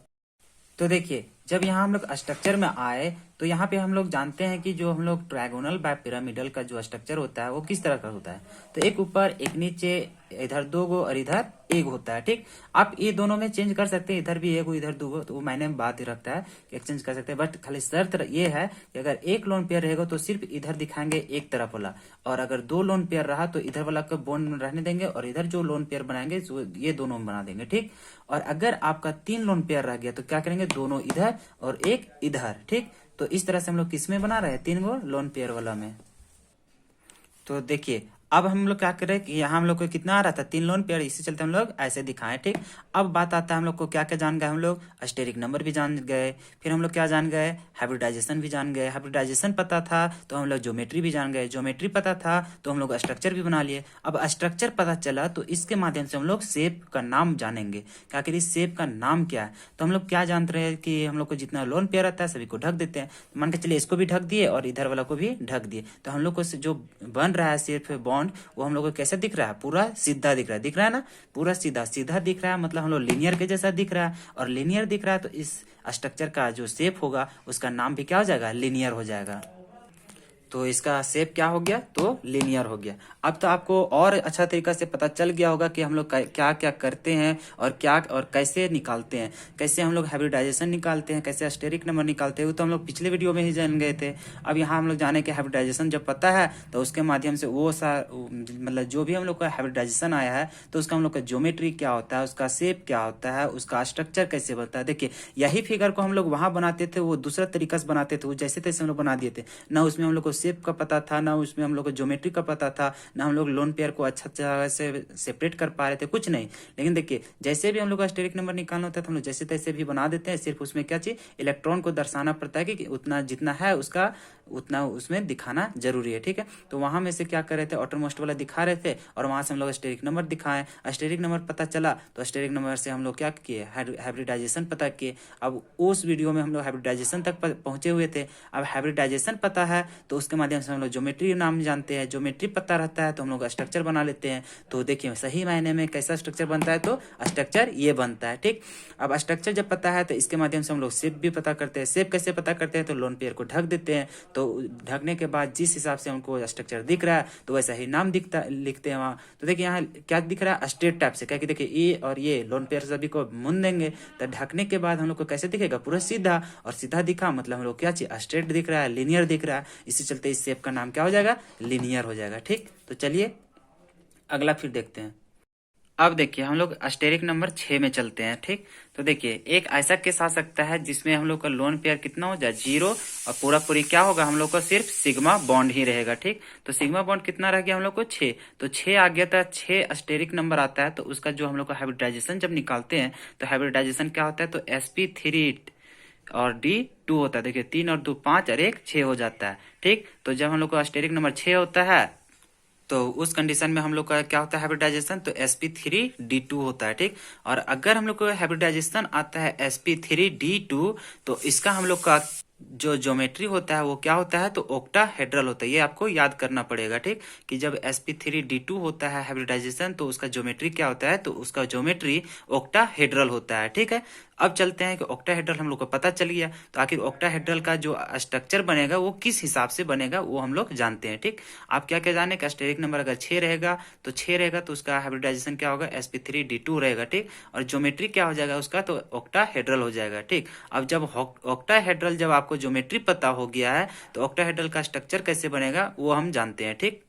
तो देखिए जब यहाँ हम लोग स्ट्रक्चर में आए तो यहाँ पे हम लोग जानते हैं कि जो हम लोग ट्रायगोनल बाय पिरामिडल का जो स्ट्रक्चर होता है वो किस तरह का होता है, तो एक ऊपर एक नीचे, इधर 2 गो और इधर 1 होता है। ठीक, आप ये दोनों में चेंज कर सकते हैं, इधर भी 1 इधर 2 गो, तो वो मायने में बात ही रखता है कि एक्सचेंज कर सकते हैं। बट खाली शर्त ये है कि अगर एक लोन पेयर रहेगा तो सिर्फ इधर दिखाएंगे एक तरफ वाला, और अगर 2 लोन पेयर रहा तो इधर वाला को बॉन्ड रहने देंगे और इधर जो लोन पेयर बनाएंगे ये दोनों में बना देंगे। ठीक, और अगर आपका 3 लोन पेयर रह गया तो क्या करेंगे, दोनों इधर और एक इधर। ठीक, तो इस तरह से हम लोग किस में बना रहे हैं, 3 गो लोन पेयर वाला में। तो देखिए अब हम लोग क्या करें कि यहाँ हम लोग को कितना आ रहा था, 3 लोन पेयर, इसी चलते हम लोग ऐसे दिखाएं। ठीक, अब बात आता है हम लोग को क्या क्या जान गए, हम लोग स्टेरिक नंबर भी जान गए, फिर हम लोग क्या जान गए, हाइब्रिडाइजेशन भी जान गए। हाइब्रिडाइजेशन पता था तो हम लोग ज्योमेट्री भी जान गए, ज्योमेट्री पता था तो हम लोग स्ट्रक्चर भी बना लिए। अब स्ट्रक्चर पता चला तो इसके माध्यम से हम लोग शेप का नाम जानेंगे कि आखिर इस शेप का नाम क्या है। तो हम लोग क्या जानते रहे कि हम लोग को जितना लोन पेयर आता है सभी को ढक देते हैं। मान के चलिए इसको भी ढक दिए और इधर वाला को भी ढक दिए, तो हम लोग को जो बन रहा है सिर्फ बॉन्ड, वो हम लोग को कैसे दिख रहा है, पूरा सीधा दिख रहा है। दिख रहा है ना, पूरा सीधा सीधा दिख रहा है, मतलब हम लोग लीनियर के जैसा दिख रहा है। और लीनियर दिख रहा है तो इस स्ट्रक्चर का जो शेप होगा उसका नाम भी क्या हो जाएगा, लीनियर हो जाएगा। तो इसका शेप क्या हो गया, तो लीनियर हो गया। अब तो आपको और अच्छा तरीका से पता चल गया होगा कि हम लोग क्या क्या करते हैं और क्या और कैसे निकालते हैं, कैसे हम लोग हाइब्रिडाइजेशन निकालते हैं, कैसे स्टेरिक नंबर निकालते हैं, वो तो हम लोग पिछले वीडियो में ही जान गए थे। अब यहाँ हम लोग जाने के हाइब्रिडाइजेशन जब पता है तो उसके माध्यम से वो मतलब जो भी हम लोग का हाइब्रिडाइजेशन आया है तो उसका हम लोग का ज्योमेट्री क्या होता है, उसका शेप क्या होता है, उसका स्ट्रक्चर कैसे बनता है। देखिए यही फिगर को हम लोग वहां बनाते थे, वो दूसरा तरीका से बनाते थे, वो जैसे तैसे हम लोग बना दिए थे ना, उसमें हम लोग को शेप का पता था, ना उसमें हम लोग को ज्योमेट्री का पता था, ना हम लोग लोन पेयर को अच्छा तरह से सेपरेट कर पा रहे थे, कुछ नहीं। लेकिन देखिए जैसे भी हम लोग का स्टेरिक नंबर निकालना होता है तो हम लोग जैसे तैसे भी बना देते हैं, सिर्फ उसमें क्या चाहिए, इलेक्ट्रॉन को दर्शाना पड़ता है कि उतना जितना है उसका उतना उसमें दिखाना जरूरी है। ठीक है, तो वहां में से क्या कर रहे थे, ऑटोमोस्ट वाला दिखा रहे थे और वहां से हम लोग स्टेरिक नंबर दिखाए। स्टेरिक नंबर पता चला तो स्टेरिक नंबर से हम लोग क्या किए, हाइब्रिडाइजेशन पता किए। अब उस वीडियो में हम लोग हाइब्रिडाइजेशन तक पहुंचे हुए थे। अब हाइब्रिडाइजेशन पता है तो उसके माध्यम से हम लोग ज्योमेट्री नाम जानते हैं, ज्योमेट्री पता रहता है तो हम लोग स्ट्रक्चर बना लेते हैं। तो देखिए सही मायने में कैसा स्ट्रक्चर बनता है, तो स्ट्रक्चर ये बनता है। ठीक, अब स्ट्रक्चर जब पता है तो इसके माध्यम से हम लोग शेप भी पता करते हैं। शेप कैसे पता करते हैं, तो लोन पेयर को ढक देते हैं, तो ढकने के बाद जिस हिसाब से हमको स्ट्रक्चर दिख रहा है तो वैसा ही नाम दिखता लिखते हैं वहाँ। तो देखिए यहाँ क्या दिख रहा है, स्ट्रेट टाइप से, क्या कि देखिए ये और ये लोन पेयर सभी को मुन देंगे तो ढकने के बाद हम लोग को कैसे दिखेगा, पूरा सीधा। और सीधा दिखा मतलब हम लोग क्या चाहिए, स्ट्रेट दिख रहा है, लिनियर दिख रहा है, इसी चलते इस शेप का नाम क्या हो जाएगा, लिनियर हो जाएगा। ठीक, तो चलिए अगला फिर देखते हैं। अब देखिए हम लोग स्टेरिक नंबर 6 में चलते हैं। ठीक, तो देखिए एक ऐसा केस आ सकता है जिसमें हम लोग का लोन पेयर कितना हो जाए 0 और पूरा पूरी क्या होगा, हम लोग को सिर्फ सिग्मा बॉन्ड ही रहेगा। ठीक, तो सिग्मा बॉन्ड कितना रह गया हम लोग को 6, तो 6 आ गया था, 6 स्टेरिक नंबर आता है। तो उसका जो हम लोग का हाइब्रिडाइजेशन जब निकालते हैं तो हाइब्रिडाइजेशन क्या होता है, तो sp3 और D2 होता है। देखिए 3 और 2 5 और 1 6 हो जाता है। ठीक, तो जब हम लोग का स्टेरिक नंबर 6 होता है तो उस कंडीशन में हम लोग का क्या होता है हाइब्रिडाइजेशन, तो sp3d2 होता है। ठीक, और अगर हम लोग को हाइब्रिडाइजेशन आता है sp3d2 तो इसका हम लोग का जो ज्योमेट्री होता है वो क्या होता है, तो ऑक्टाहेड्रल होता है। ये आपको याद करना पड़ेगा। ठीक, कि जब sp3d2 होता है हाइब्रिडाइजेशन तो उसका ज्योमेट्री क्या होता है, तो उसका ज्योमेट्री ऑक्टाहेड्रल होता है। ठीक है, अब चलते हैं कि ऑक्टाहेड्रल हम लोग को पता चल गया तो आखिर ऑक्टाहेड्रल का जो स्ट्रक्चर बनेगा वो किस हिसाब से बनेगा वो हम लोग जानते हैं। ठीक, आप क्या क्या जाने का, स्टेरिक नंबर अगर 6 रहेगा तो 6 रहेगा तो उसका हाइब्रिडाइजेशन क्या होगा, sp3d2 रहेगा। ठीक, और ज्योमेट्री क्या हो जाएगा उसका, तो ऑक्टाहेड्रल हो जाएगा। ठीक, अब जब ऑक्टाहेड्रल जब आपको ज्योमेट्री पता हो गया है तो ऑक्टाहेड्रल का स्ट्रक्चर कैसे बनेगा वो हम जानते हैं। ठीक,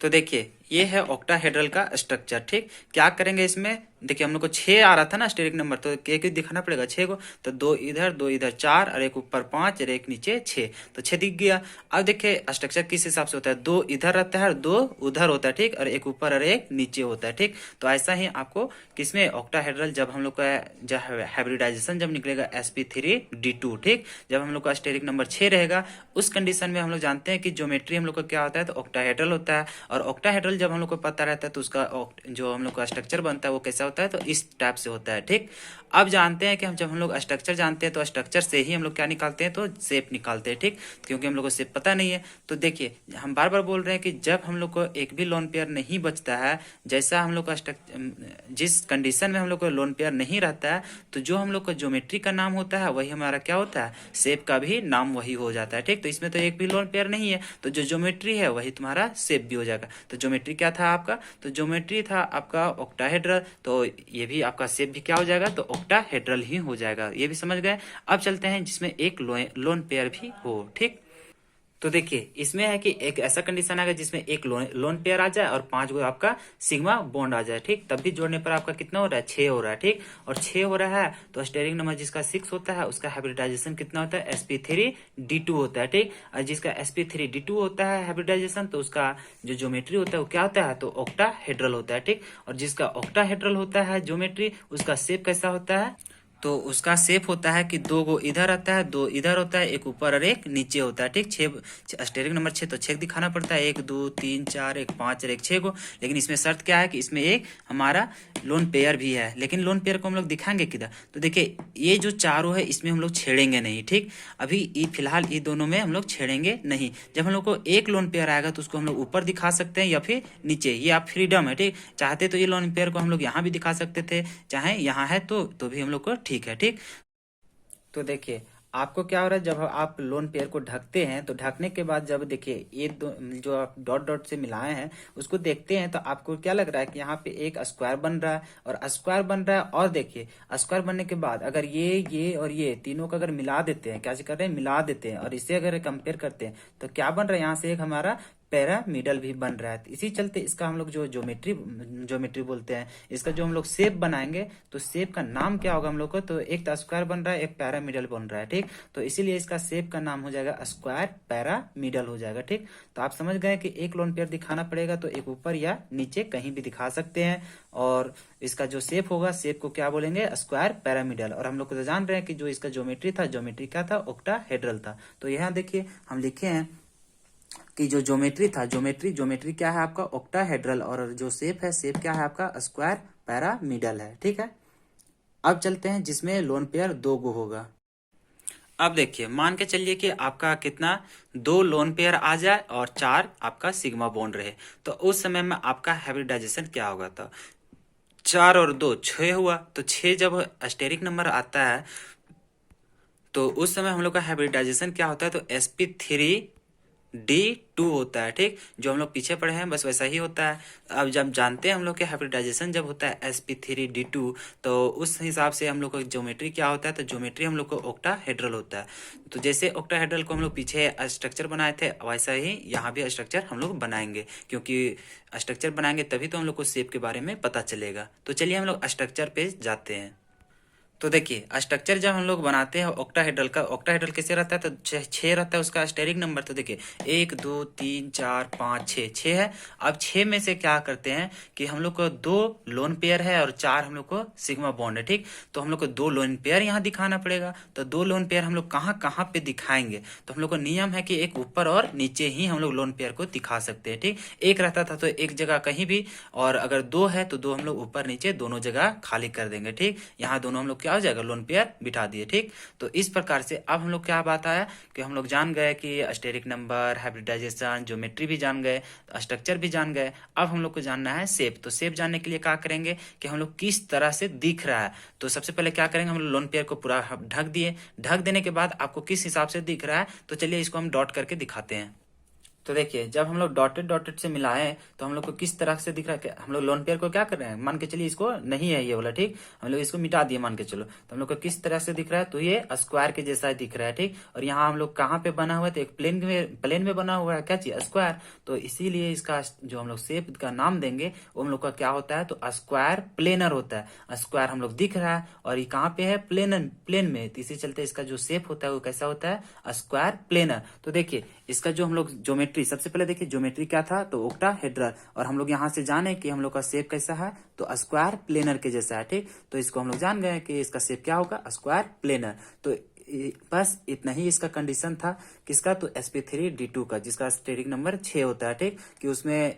तो देखिए ये है ऑक्टाहेड्रल का स्ट्रक्चर। ठीक, क्या करेंगे इसमें, देखिए हम लोग को 6 आ रहा था ना स्टेरिक नंबर, तो एक एक दिखाना पड़ेगा 6 को, तो 2 इधर 4 और एक ऊपर 5 और एक नीचे 6, तो 6 दिख गया। अब देखिए स्ट्रक्चर किस हिसाब से होता है, 2 इधर रहता है और 2 उधर होता है, ठीक, और एक ऊपर और एक नीचे होता है। ठीक, तो ऐसा ही आपको किसमें ऑक्टाहेड्रल, जब हम लोग का जब हाइब्रिडाइजेशन जब निकलेगा sp3d2, ठीक, जब हम लोग का स्टेरिक नंबर 6 रहेगा, उस कंडीशन में हम लोग जानते हैं कि ज्योमेट्री हम लोग का क्या होता है, तो ऑक्टाहेड्रल होता है। और ऑक्टाहेड्रल जब हम लोग को पता रहता है तो उसका जो हम लोग का स्ट्रक्चर बनता है वो कैसा होता है, तो इस टाइप से होता है। ठीक, अब जानते हैं कि जब हम लोग स्ट्रक्चर जानते हैं तो स्ट्रक्चर से ही हम लोग क्या निकालते हैं, तो शेप निकालते हैं। ठीक, क्योंकि हम लोग को शेप पता नहीं है। तो देखिए हम बार बार बोल रहे हैं कि जब हम लोग को एक भी लोन पेयर नहीं बचता है, जैसा हम लोग का जिस कंडीशन में हम लोग को लोन पेयर नहीं रहता है, तो जो हम लोग का ज्योमेट्री का नाम होता है वही हमारा क्या होता है, शेप का भी नाम वही हो जाता है। ठीक, तो इसमें तो एक भी लोन पेयर नहीं है, तो जो ज्योमेट्री है वही तुम्हारा शेप भी हो जाएगा। तो ज्योमेट्री क्या था आपका, तो ज्योमेट्री था आपका ऑक्टाहेड्रल, तो ये भी आपका शेप भी क्या हो जाएगा, तो ऑक्टाहेड्रल ही हो जाएगा। ये भी समझ गए। अब चलते हैं जिसमें एक लोन पेयर भी हो। ठीक, तो देखिए इसमें है कि एक ऐसा कंडीशन आएगा जिसमें एक लोन पेयर आ जाए और 5 गो आपका सिग्मा बॉन्ड आ जाए। ठीक, तब भी जोड़ने पर आपका कितना हो रहा है, 6 हो रहा है। ठीक, और 6 हो रहा है तो स्टेरिक नंबर जिसका 6 होता है उसका हाइब्रिडाइजेशन कितना होता है, sp3d2 होता है। ठीक, और जिसका sp3d2 होता है हाइब्रिडाइजेशन, तो उसका जो ज्योमेट्री होता है वो क्या होता है, तो ऑक्टाहेड्रल होता है। ठीक, और जिसका ऑक्टाहेड्रल होता है ज्योमेट्री, उसका शेप कैसा होता है, तो उसका शेप होता है कि 2 गो इधर आता है, 2 इधर होता है, एक ऊपर और एक नीचे होता है। ठीक, 6 स्टेरिक नंबर 6 तो 6 दिखाना पड़ता है, 1 2 3 4 एक 5 और एक 6 को। लेकिन इसमें शर्त क्या है कि इसमें एक हमारा लोन पेयर भी है, लेकिन लोन पेयर को हम लोग दिखाएंगे किधर, तो देखिए ये जो चारों है इसमें हम लोग छेड़ेंगे नहीं। ठीक, अभी ये फिलहाल ये दोनों में हम लोग छेड़ेंगे नहीं। जब हम लोग को एक लोन पेयर आएगा तो उसको हम लोग ऊपर दिखा सकते हैं या फिर नीचे, ये आप फ्रीडम है। ठीक, चाहते तो ये लोन पेयर को हम लोग यहाँ भी दिखा सकते थे, चाहे यहाँ है तो भी हम लोग को ठीक है। ठीक, तो देखिए आपको क्या हो रहा है, जब आप लोन पेयर को ढकते हैं तो ढकने के बाद जब देखिए ये जो आप डॉट डॉट से मिलाए हैं उसको देखते हैं, तो आपको क्या लग रहा है कि यहाँ पे एक स्क्वायर बन रहा है और स्क्वायर बन रहा है। और देखिए स्क्वायर बनने के बाद अगर ये और ये तीनों को अगर मिला देते हैं, क्या कर रहे हैं, मिला देते हैं, और इसे अगर कंपेयर करते हैं तो क्या बन रहा है, यहाँ से एक हमारा पैरामिडल भी बन रहा है। इसी चलते इसका हम लोग जो ज्योमेट्री बोलते हैं, इसका जो हम लोग शेप बनाएंगे तो शेप का नाम क्या होगा हम लोग को, तो एक तो स्क्वायर बन रहा है, एक पैरामिडल बन रहा है। ठीक, तो इसीलिए इसका शेप का नाम हो जाएगा स्क्वायर पैरामिडल हो जाएगा। ठीक, तो आप समझ गए कि एक लोन पेयर दिखाना पड़ेगा तो एक ऊपर या नीचे कहीं भी दिखा सकते हैं, और इसका जो शेप होगा, शेप को क्या बोलेंगे, स्क्वायर पैरामिडल। और हम लोग को तो जान रहे हैं कि जो इसका ज्योमेट्री था, ज्योमेट्री क्या था, ऑक्टाहेड्रल था। तो यहाँ देखिए हम लिखे हैं कि जो ज्योमेट्री था, ज्योमेट्री क्या है आपका, ऑक्टाहेड्रल, और जो शेप है, शेप क्या है आपका, स्क्वायर पैरामिडल है। ठीक है, अब चलते हैं जिसमें लोन पेयर 2 गो होगा। अब देखिए मान के चलिए कि आपका कितना, 2 लोन पेयर आ जाए और 4 आपका सिग्मा बॉन्ड रहे, तो उस समय में आपका हाइब्रिडाइजेशन क्या होगा, तो 4 और 2 6 हुआ, तो 6 जब स्टेरिक नंबर आता है तो उस समय हम लोग का हाइब्रिडाइजेशन क्या होता है, तो sp3d2 होता है। ठीक, जो हम लोग पीछे पढ़े हैं बस वैसा ही होता है। अब जब जानते हैं हम लोग के हाइब्रिडाइजेशन जब होता है sp3d2, तो उस हिसाब से हम लोग का ज्योमेट्री क्या होता है, तो ज्योमेट्री हम लोग को ऑक्टाहेड्रल होता है। तो जैसे ऑक्टाहेड्रल को हम लोग पीछे स्ट्रक्चर बनाए थे, वैसा ही यहाँ भी स्ट्रक्चर हम लोग बनाएंगे, क्योंकि स्ट्रक्चर बनाएंगे तभी तो हम लोग को शेप के बारे में पता चलेगा। तो चलिए हम लोग स्ट्रक्चर पे जाते हैं। तो देखिए स्ट्रक्चर जब हम लोग बनाते हैं ऑक्टाहेड्रल का, ऑक्टाहेड्रल कैसे रहता है, तो 6 रहता है उसका स्टेरिक नंबर। तो देखिए 1 2 3 4 5 6 है। अब 6 में से क्या करते हैं कि हम लोग को 2 लोन पेयर है और 4 हम लोग को सिग्मा बॉन्ड है। ठीक, तो हम लोग को 2 लोन पेयर यहाँ दिखाना पड़ेगा। तो 2 लोन पेयर हम लोग कहाँ कहाँ पे दिखाएंगे, तो हम लोग को नियम है कि एक ऊपर और नीचे ही हम लोग लोन पेयर को दिखा सकते हैं। ठीक, एक रहता था तो एक जगह कहीं भी, और अगर 2 है तो 2 हम लोग ऊपर नीचे दोनों जगह खाली कर देंगे। ठीक, यहाँ दोनों हम लोग क्या हो जाएगा, लोन पेयर बिठा दिए। ठीक, तो इस प्रकार से अब हम लोग क्या बात आया कि हम लोग जान गए कि स्टेरिक नंबर, हाइब्रिडाइजेशन, ज्योमेट्री भी जान गए, स्ट्रक्चर भी जान गए। अब हम लोग को जानना है शेप। तो शेप जानने के लिए क्या करेंगे कि हम लोग किस तरह से दिख रहा है, तो सबसे पहले क्या करेंगे, हम लोग लोन पेयर को पूरा ढक दिए। ढक देने के बाद आपको किस हिसाब से दिख रहा है, तो चलिए इसको हम डॉट करके दिखाते हैं। तो देखिए जब हम लोग डॉटेड डॉटेड से मिलाएं तो हम लोग को किस तरह से दिख रहा है कि हम लोग लोन पेयर को क्या कर रहे हैं, मान के चलिए इसको नहीं है ये वाला, ठीक, हम लोग इसको मिटा दिए मान के चलो, तो हम लोग को किस तरह से दिख रहा है, तो ये स्क्वायर के जैसा दिख रहा है, ठीक। और यहाँ हम लोग कहाँ पे बना हुआ है, तो एक प्लेन में बना हुआ है, क्या चीज, स्क्वायर। तो इसीलिए इसका जो हम लोग शेप का नाम देंगे वो हम लोग का क्या होता है, तो स्क्वायर प्लेनर होता है। स्क्वायर हम लोग दिख रहा है और ये कहाँ पे है, प्लेन में, तो इसी चलते इसका जो शेप होता है वो कैसा होता है, स्क्वायर प्लेनर। तो देखिए इसका जो हम लोग ज्योमेट्री, सबसे पहले देखिए ज्योमेट्री क्या था, तो ओक्टाहेड्रल, और हम लोग यहाँ से जाने कि हम लोग का शेप कैसा है, तो स्क्वायर प्लेनर के जैसा है, ठीक। तो इसको हम लोग जान गए कि इसका शेप क्या होगा, स्क्वायर प्लेनर। तो बस इतना ही इसका कंडीशन था, किसका, तो sp3d2 का, जिसका स्टेरिक नंबर 6 होता है, ठीक, कि उसमें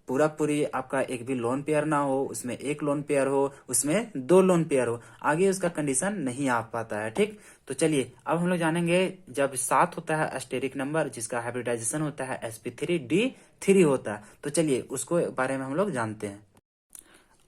पूरा पूरी आपका एक भी लोन पेयर ना हो, उसमें एक लोन पेयर हो, उसमें दो लोन पेयर हो, आगे उसका कंडीशन नहीं आ पाता है, ठीक। तो चलिए अब हम लोग जानेंगे जब 7 होता है स्टेरिक नंबर, जिसका हाइब्रिडाइजेशन होता है sp3d3 होता है, तो चलिए उसको बारे में हम लोग जानते हैं।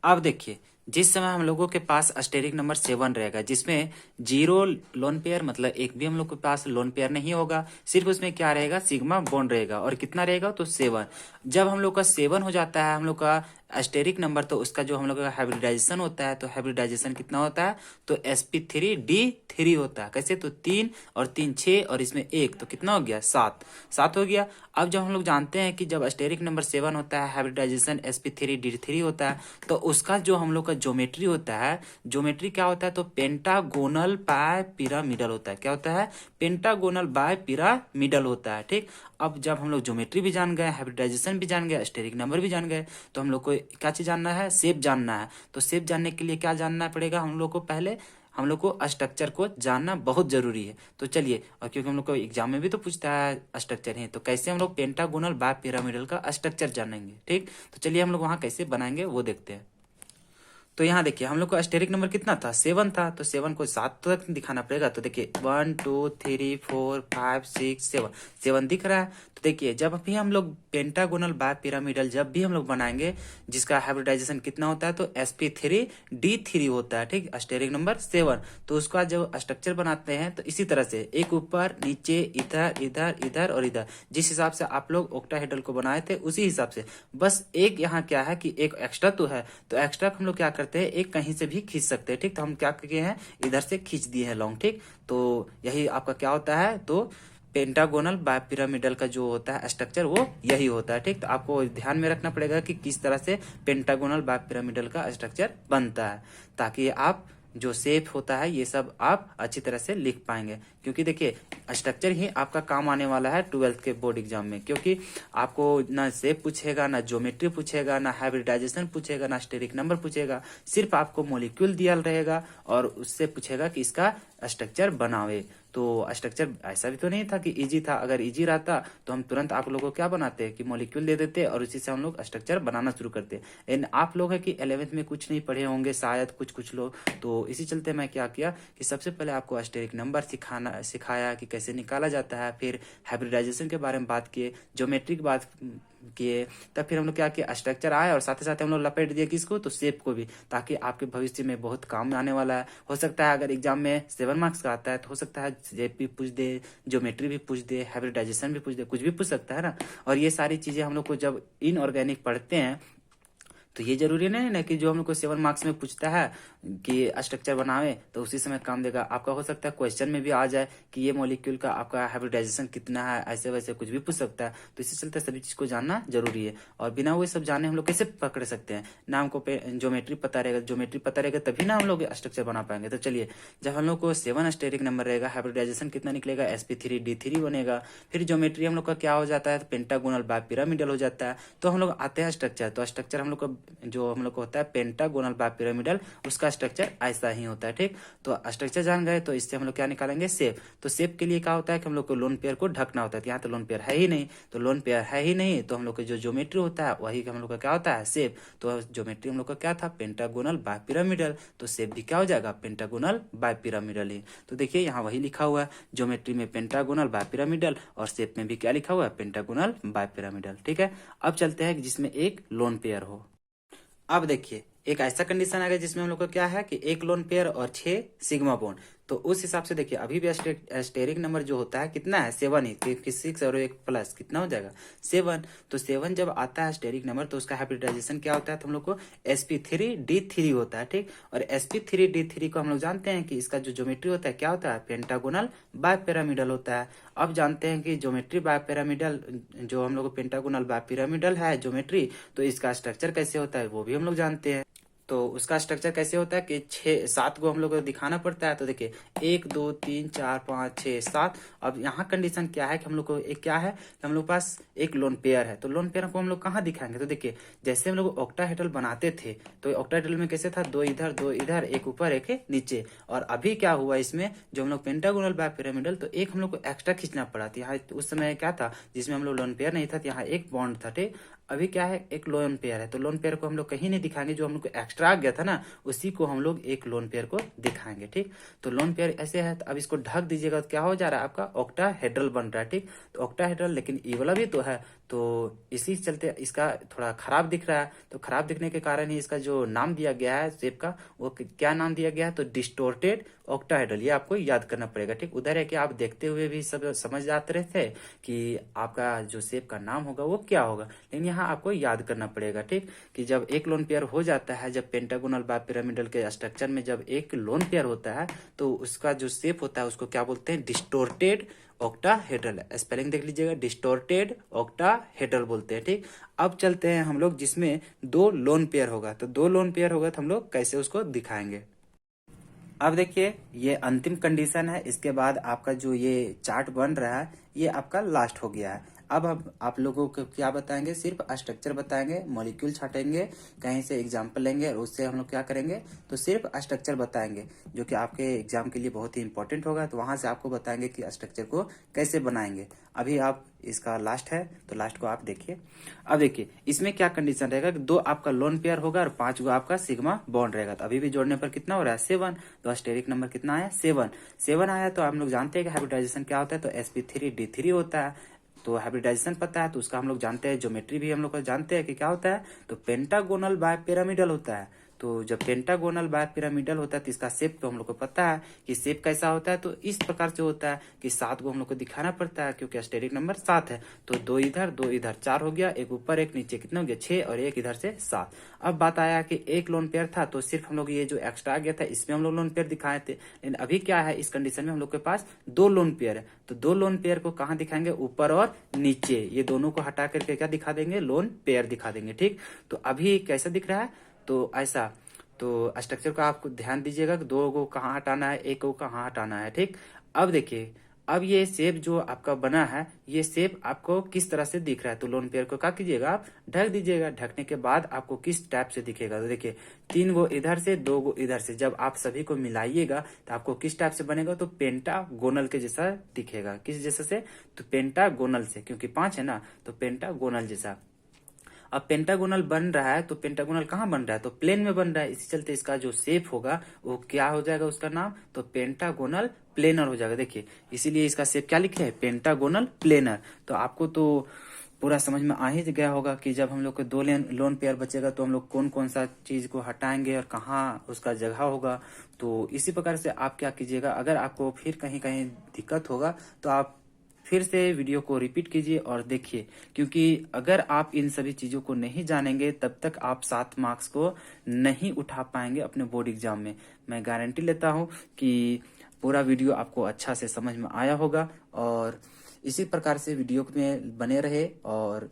अब देखिए जिस समय हम लोगों के पास स्टेरिक नंबर 7 रहेगा, जिसमें 0 लोन पेयर, मतलब एक भी हम लोग के पास लोन पेयर नहीं होगा, सिर्फ उसमें क्या रहेगा, सिग्मा बॉन्ड रहेगा, और कितना रहेगा, तो 7। जब हम लोग का 7 हो जाता है हम लोग का स्टेरिक नंबर, तो उसका जो हम लोग का हाइब्रिडाइजेशन होता है, तो हाइब्रिडाइजेशन कितना होता है, तो sp3d3 होता है। कैसे, तो 3 और 3 6 और इसमें 1, तो कितना हो गया, 7 हो गया। अब जब हम लोग जानते हैं कि जब स्टेरिक नंबर 7 होता है, हाइब्रिडाइजेशन sp3d3 होता है, तो उसका जो हम लोग का ज्योमेट्री होता है, ज्योमेट्री क्या होता है, तो पेंटागोनल बाय पिरामिडल होता है। क्या होता है, पेंटागोनल बाय पिरामिडल होता है, ठीक। अब जब हम लोग ज्योमेट्री भी जान गए, हाइब्रिडाइजेशन भी जान गए, स्टेरिक नंबर भी जान गए, तो हम लोग को क्या चीज जानना है, शेप जानना है। तो शेप जानने के लिए क्या जानना पड़ेगा हम लोग को, पहले हम लोग को स्ट्रक्चर को जानना बहुत जरूरी है। तो चलिए, और क्योंकि हम लोग को एग्जाम में भी तो पूछता है स्ट्रक्चर है, तो कैसे हम लोग पेंटागोनल बाय पिरामिडल का स्ट्रक्चर जानेंगे, ठीक। तो चलिए हम लोग वहां कैसे बनाएंगे वो देखते हैं। तो यहाँ देखिए हम लोग को स्टेरिक नंबर कितना था, 7 था, तो 7 को 7 तक दिखाना पड़ेगा। तो देखिए 1 2 3 4 5 6 7, 7 दिख रहा है। तो देखिए जब भी हम लोग पेंटागोनल बाय पिरामिडल जब भी हम लोग बनाएंगे, जिसका हाइब्रिडाइजेशन कितना होता है, तो sp3d3 होता है, ठीक, स्टेरिक नंबर 7। तो उसका जब स्ट्रक्चर बनाते हैं तो इसी तरह से एक ऊपर नीचे इधर इधर इधर और इधर, जिस हिसाब से आप लोग ओक्टाहेड्रल को बनाए थे उसी हिसाब से। बस एक यहाँ क्या है कि एक एक्स्ट्रा तो है, तो एक्स्ट्रा हम लोग क्या करते हैं, एक कहीं से भी खींच सकते हैं, ठीक। तो हम क्या किए हैं, इधर से खींच दिए हैं लॉन्ग, ठीक। तो यही आपका क्या होता है, तो पेंटागोनल बाय पिरामिडल का जो होता है स्ट्रक्चर वो यही होता है, ठीक। तो आपको ध्यान में रखना पड़ेगा कि किस तरह से पेंटागोनल बाय पिरामिडल का स्ट्रक्चर बनता है, ताकि आप जो शेप होता है ये सब आप अच्छी तरह से लिख पाएंगे। क्योंकि देखिए स्ट्रक्चर ही आपका काम आने वाला है 12th के बोर्ड एग्जाम में, क्योंकि आपको ना शेप पूछेगा, ना ज्योमेट्री पूछेगा, ना हाइब्रिडाइजेशन पूछेगा, ना स्टेरिक नंबर पूछेगा, सिर्फ आपको मॉलिक्यूल दिया रहेगा और उससे पूछेगा कि इसका स्ट्रक्चर बनावे। तो स्ट्रक्चर ऐसा भी तो नहीं था कि इजी था, अगर इजी रहता तो हम तुरंत आप लोगों को क्या बनाते कि मॉलिक्यूल दे देते और उसी से हम लोग स्ट्रक्चर बनाना शुरू करते। लेकिन आप लोग है कि 11th में कुछ नहीं पढ़े होंगे शायद, कुछ लोग, तो इसी चलते मैं क्या किया कि सबसे पहले आपको स्टेरिक नंबर सिखाया कि कैसे निकाला जाता है, फिर हाइब्रिडाइजेशन के बारे में बात किए, ज्योमेट्री की बात किए, तब फिर हम लोग क्या किया, स्ट्रक्चर आया और साथ ही साथ हम लोग लपेट दिए किसको, तो शेप को भी, ताकि आपके भविष्य में बहुत काम आने वाला है। हो सकता है अगर एग्जाम में 7 मार्क्स का आता है तो हो सकता है शेप भी पूछ दे, ज्योमेट्री भी पूछ दे, हाइब्रिडाइजेशन भी पूछ दे, कुछ भी पूछ सकता है ना। और ये सारी चीजें हम लोग को जब इनऑर्गेनिक पढ़ते हैं तो ये जरूरी नहीं है ना कि जो हम लोग को 7 मार्क्स में पूछता है कि स्ट्रक्चर बनावे तो उसी समय काम देगा। आपका हो सकता है क्वेश्चन में भी आ जाए कि ये मॉलिक्यूल का आपका हाइब्रिडाइजेशन कितना है, ऐसे वैसे कुछ भी पूछ सकता है। तो इसी चलते सभी चीज को जानना जरूरी है, और बिना वो सब जाने हम लोग कैसे पकड़ सकते हैं ना। हमको ज्योमेट्री पता रहेगा, ज्योमेट्री पता रहेगा तभी ना हम लोग स्ट्रक्चर बना पाएंगे। तो चलिए जब हम लोग को 7 स्टेरिक नंबर रहेगा, हाइब्रिडाइजेशन कितना निकलेगा, sp3d3 बनेगा। फिर ज्योमेट्री हम लोग का क्या हो जाता है, पेंटागोनल बाय पिरामिडल हो जाता है। तो हम लोग आते हैं स्ट्रक्चर, तो स्ट्रक्चर हम लोग को जो हम लोग को होता है पेंटागोनल बाय पिरामिडल, उसका स्ट्रक्चर ऐसा ही होता है, ठीक। तो स्ट्रक्चर जान गए तो इससे हम लोग क्या निकालेंगे, शेप। तो शेप के लिए क्या होता है कि हम लोग को लोन पेयर को ढकना होता है। यहाँ तो लोन पेयर है ही नहीं, तो लोन पेयर है ही नहीं, तो हम लोग का जो ज्योमेट्री होता है वही हम लोग का क्या होता है, शेप। तो ज्योमेट्री हम लोग का क्या था, पेंटागोनल बाय पिरामिडल, तो शेप भी क्या हो जाएगा, पेंटागोनल बाय पिरामिडल ही। तो देखिए यहाँ वही लिखा हुआ है, ज्योमेट्री में पेंटागोनल बाय पिरामिडल और शेप में भी क्या लिखा हुआ है, पेंटागोनल बाय पिरामिडल, ठीक है। अब चलते हैं जिसमें एक लोन पेयर हो। अब देखिए एक ऐसा कंडीशन आ गया जिसमें हम लोग को क्या है कि एक लोन पेयर और 6 सिग्मा बॉन्ड। तो उस हिसाब से देखिए अभी भी एस्टेरिक नंबर जो होता है कितना है 7 ही, क्योंकि 6 और एक प्लस कितना हो जाएगा 7। तो 7 जब आता है एस्टेरिक नंबर तो उसका हाइब्रिडाइजेशन क्या होता है, तो हम लोग को sp3d3 होता है, ठीक। और sp3d3 को हम लोग जानते हैं कि इसका जो ज्योमेट्री होता है क्या होता है, पेंटागोनल बायपिरामिडल होता है। अब जानते हैं कि ज्योमेट्री बायपिरामिडल, जो हम लोग को पेंटागोनल बायपिरामिडल है ज्योमेट्री, तो इसका स्ट्रक्चर कैसे होता है वो भी हम लोग जानते हैं। तो उसका स्ट्रक्चर कैसे होता है कि 6 7 को हम लोग को दिखाना पड़ता है। तो देखिए 1 2 3 4 5 6 7। अब यहाँ कंडीशन क्या है कि हम लोग को एक क्या है कि हम लोग पास एक लोन पेयर है, तो लोन पेयर को हम लोग कहाँ दिखाएंगे, तो देखिए जैसे हम लोग ऑक्टाहेड्रल बनाते थे तो ऑक्टाहेड्रल में कैसे था, 2 इधर 2 इधर, एक ऊपर एक नीचे। और अभी क्या हुआ इसमें, जो हम लोग पेंटागोनल बायपिरामिडल, तो एक हम लोग को एक्स्ट्रा खींचना पड़ा था। यहाँ उस समय क्या था जिसमें हम लोग लोन पेयर नहीं था, तो यहाँ एक बॉन्ड था, ठीक। अभी क्या है, एक लोन पेयर है, तो लोन पेयर को हम लोग कहीं नहीं दिखाएंगे, जो हम लोग को एक्स्ट्रा आ गया था ना उसी को हम लोग एक लोन पेयर को दिखाएंगे, ठीक। तो लोन पेयर ऐसे है, तो अब इसको ढक दीजिएगा तो क्या हो जा रहा है, आपका ऑक्टाहेड्रल बन रहा है, ठीक। तो ऑक्टाहेड्रल, लेकिन ये वाला भी तो है, तो इसी चलते इसका थोड़ा खराब दिख रहा है। तो खराब दिखने के कारण ही इसका जो नाम दिया गया है शेप का, वो क्या नाम दिया गया है, तो डिस्टोर्टेड ऑक्टाहेड्रल, ये आपको याद करना पड़ेगा, ठीक। उधर है कि आप देखते हुए भी सब समझ जाते रहे थे कि आपका जो शेप का नाम होगा वो क्या होगा, लेकिन यहाँ आपको याद करना पड़ेगा, ठीक। कि जब एक लोन पेयर हो जाता है, जब पेंटागोनल बायपिरामिडल के स्ट्रक्चर में जब एक लोन पेयर होता है, तो उसका जो शेप होता है उसको क्या बोलते हैं, डिस्टोर्टेड ऑक्टाहेड्रल। स्पेलिंग देख लीजिएगा, डिस्टोर्टेड ऑक्टाहेड्रल बोलते हैं, ठीक। अब चलते हैं हम लोग जिसमें 2 लोन पेयर होगा, तो 2 लोन पेयर होगा तो हम लोग कैसे उसको दिखाएंगे। अब देखिए ये अंतिम कंडीशन है, इसके बाद आपका जो ये चार्ट बन रहा है ये आपका लास्ट हो गया है। अब आप लोगों को क्या बताएंगे, सिर्फ स्ट्रक्चर बताएंगे, मॉलिक्यूल छाटेंगे, कहीं से एग्जाम्पल लेंगे और उससे हम लोग क्या करेंगे, तो सिर्फ स्ट्रक्चर बताएंगे, जो कि आपके एग्जाम के लिए बहुत ही इंपॉर्टेंट होगा। तो वहां से आपको बताएंगे कि स्ट्रक्चर को कैसे बनाएंगे। अभी आप इसका लास्ट है, तो लास्ट को आप देखिए। अब देखिए इसमें क्या कंडीशन रहेगा कि 2 आपका लोन पेयर होगा और 5 गो आपका सिग्मा बॉन्ड रहेगा। तो अभी भी जोड़ने पर कितना हो रहा है, 7। तो स्टेरिक नंबर कितना आया, 7 आया। तो हम लोग जानते हैं कि हाइब्रिडाइजेशन क्या होता है, तो sp3d3 होता है। तो हाइब्रिडाइजेशन पता है तो उसका हम लोग जानते हैं, ज्योमेट्री भी हम लोग को जानते हैं कि क्या होता है, तो पेंटागोनल बायपिरामिडल होता है। तो जब पेंटागोनल बायपिरामिडल होता है तो इसका शेप तो हम लोग को पता है कि शेप कैसा होता है, तो इस प्रकार से होता है कि 7 को हम लोग को दिखाना पड़ता है, क्योंकि एस्टेरिक नंबर 7 है। तो 2 इधर 2 इधर 4 हो गया, एक ऊपर एक नीचे, कितना हो गया 6, और एक इधर से 7। अब बात आया कि एक लोन पेयर था, तो सिर्फ हम लोग ये जो एक्स्ट्रा आ गया था इसमें हम लोग लोन पेयर दिखाए थे, लेकिन अभी क्या है, इस कंडीशन में हम लोग के पास 2 लोन पेयर है। तो 2 लोन पेयर को कहाँ दिखाएंगे, ऊपर और नीचे, ये दोनों को हटा करके क्या दिखा देंगे, लोन पेयर दिखा देंगे, ठीक। तो अभी कैसा दिख रहा है, तो ऐसा। तो स्ट्रक्चर का आपको ध्यान दीजिएगा कि 2 को कहाँ हटाना है, 1 को कहाँ हटाना है, ठीक। अब देखिए अब ये शेप जो आपका बना है, ये शेप आपको किस तरह से दिख रहा है, तो लोन पेयर को क्या कीजिएगा, आप ढक दीजिएगा। ढकने के बाद आपको किस टाइप से दिखेगा, तो देखिए 3 गो इधर से 2 गो इधर से, जब आप सभी को मिलाइएगा तो आपको किस टाइप से बनेगा, तो पेंटागोनल के जैसा दिखेगा। किस जैसे से, तो पेंटागोनल से, क्योंकि 5 है ना, तो पेंटागोनल जैसा। अब पेंटागोनल बन रहा है, तो पेंटागोनल कहाँ बन रहा है, तो प्लेन में बन रहा है। इसी चलते इसका जो शेप होगा वो क्या हो जाएगा, उसका नाम, तो पेंटागोनल प्लेनर हो जाएगा। देखिए इसीलिए इसका शेप क्या लिखे है, पेंटागोनल प्लेनर। तो आपको तो पूरा समझ में आ ही गया होगा कि जब हम लोग को 2 लोन पेयर बचेगा तो हम लोग कौन कौन सा चीज को हटाएंगे और कहाँ उसका जगह होगा। तो इसी प्रकार से आप क्या कीजिएगा, अगर आपको फिर कहीं कहीं दिक्कत होगा तो आप फिर से वीडियो को रिपीट कीजिए और देखिए, क्योंकि अगर आप इन सभी चीजों को नहीं जानेंगे तब तक आप 7 मार्क्स को नहीं उठा पाएंगे अपने बोर्ड एग्जाम में। मैं गारंटी लेता हूं कि पूरा वीडियो आपको अच्छा से समझ में आया होगा, और इसी प्रकार से वीडियो में बने रहे। और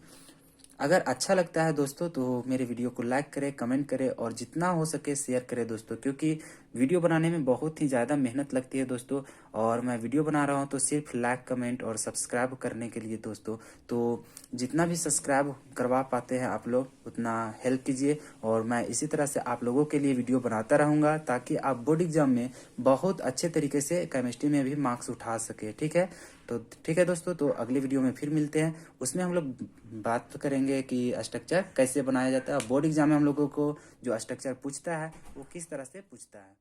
अगर अच्छा लगता है दोस्तों तो मेरे वीडियो को लाइक करें, कमेंट करें और जितना हो सके शेयर करें दोस्तों, क्योंकि वीडियो बनाने में बहुत ही ज़्यादा मेहनत लगती है दोस्तों। और मैं वीडियो बना रहा हूं तो सिर्फ लाइक कमेंट और सब्सक्राइब करने के लिए दोस्तों। तो जितना भी सब्सक्राइब करवा पाते हैं आप लोग उतना हेल्प कीजिए, और मैं इसी तरह से आप लोगों के लिए वीडियो बनाता रहूँगा ताकि आप बोर्ड एग्जाम में बहुत अच्छे तरीके से केमिस्ट्री में भी मार्क्स उठा सके, ठीक है। तो ठीक है दोस्तों, तो अगले वीडियो में फिर मिलते हैं। उसमें हम लोग बात करेंगे कि स्ट्रक्चर कैसे बनाया जाता है, बोर्ड एग्जाम में हम लोगों को जो स्ट्रक्चर पूछता है वो किस तरह से पूछता है।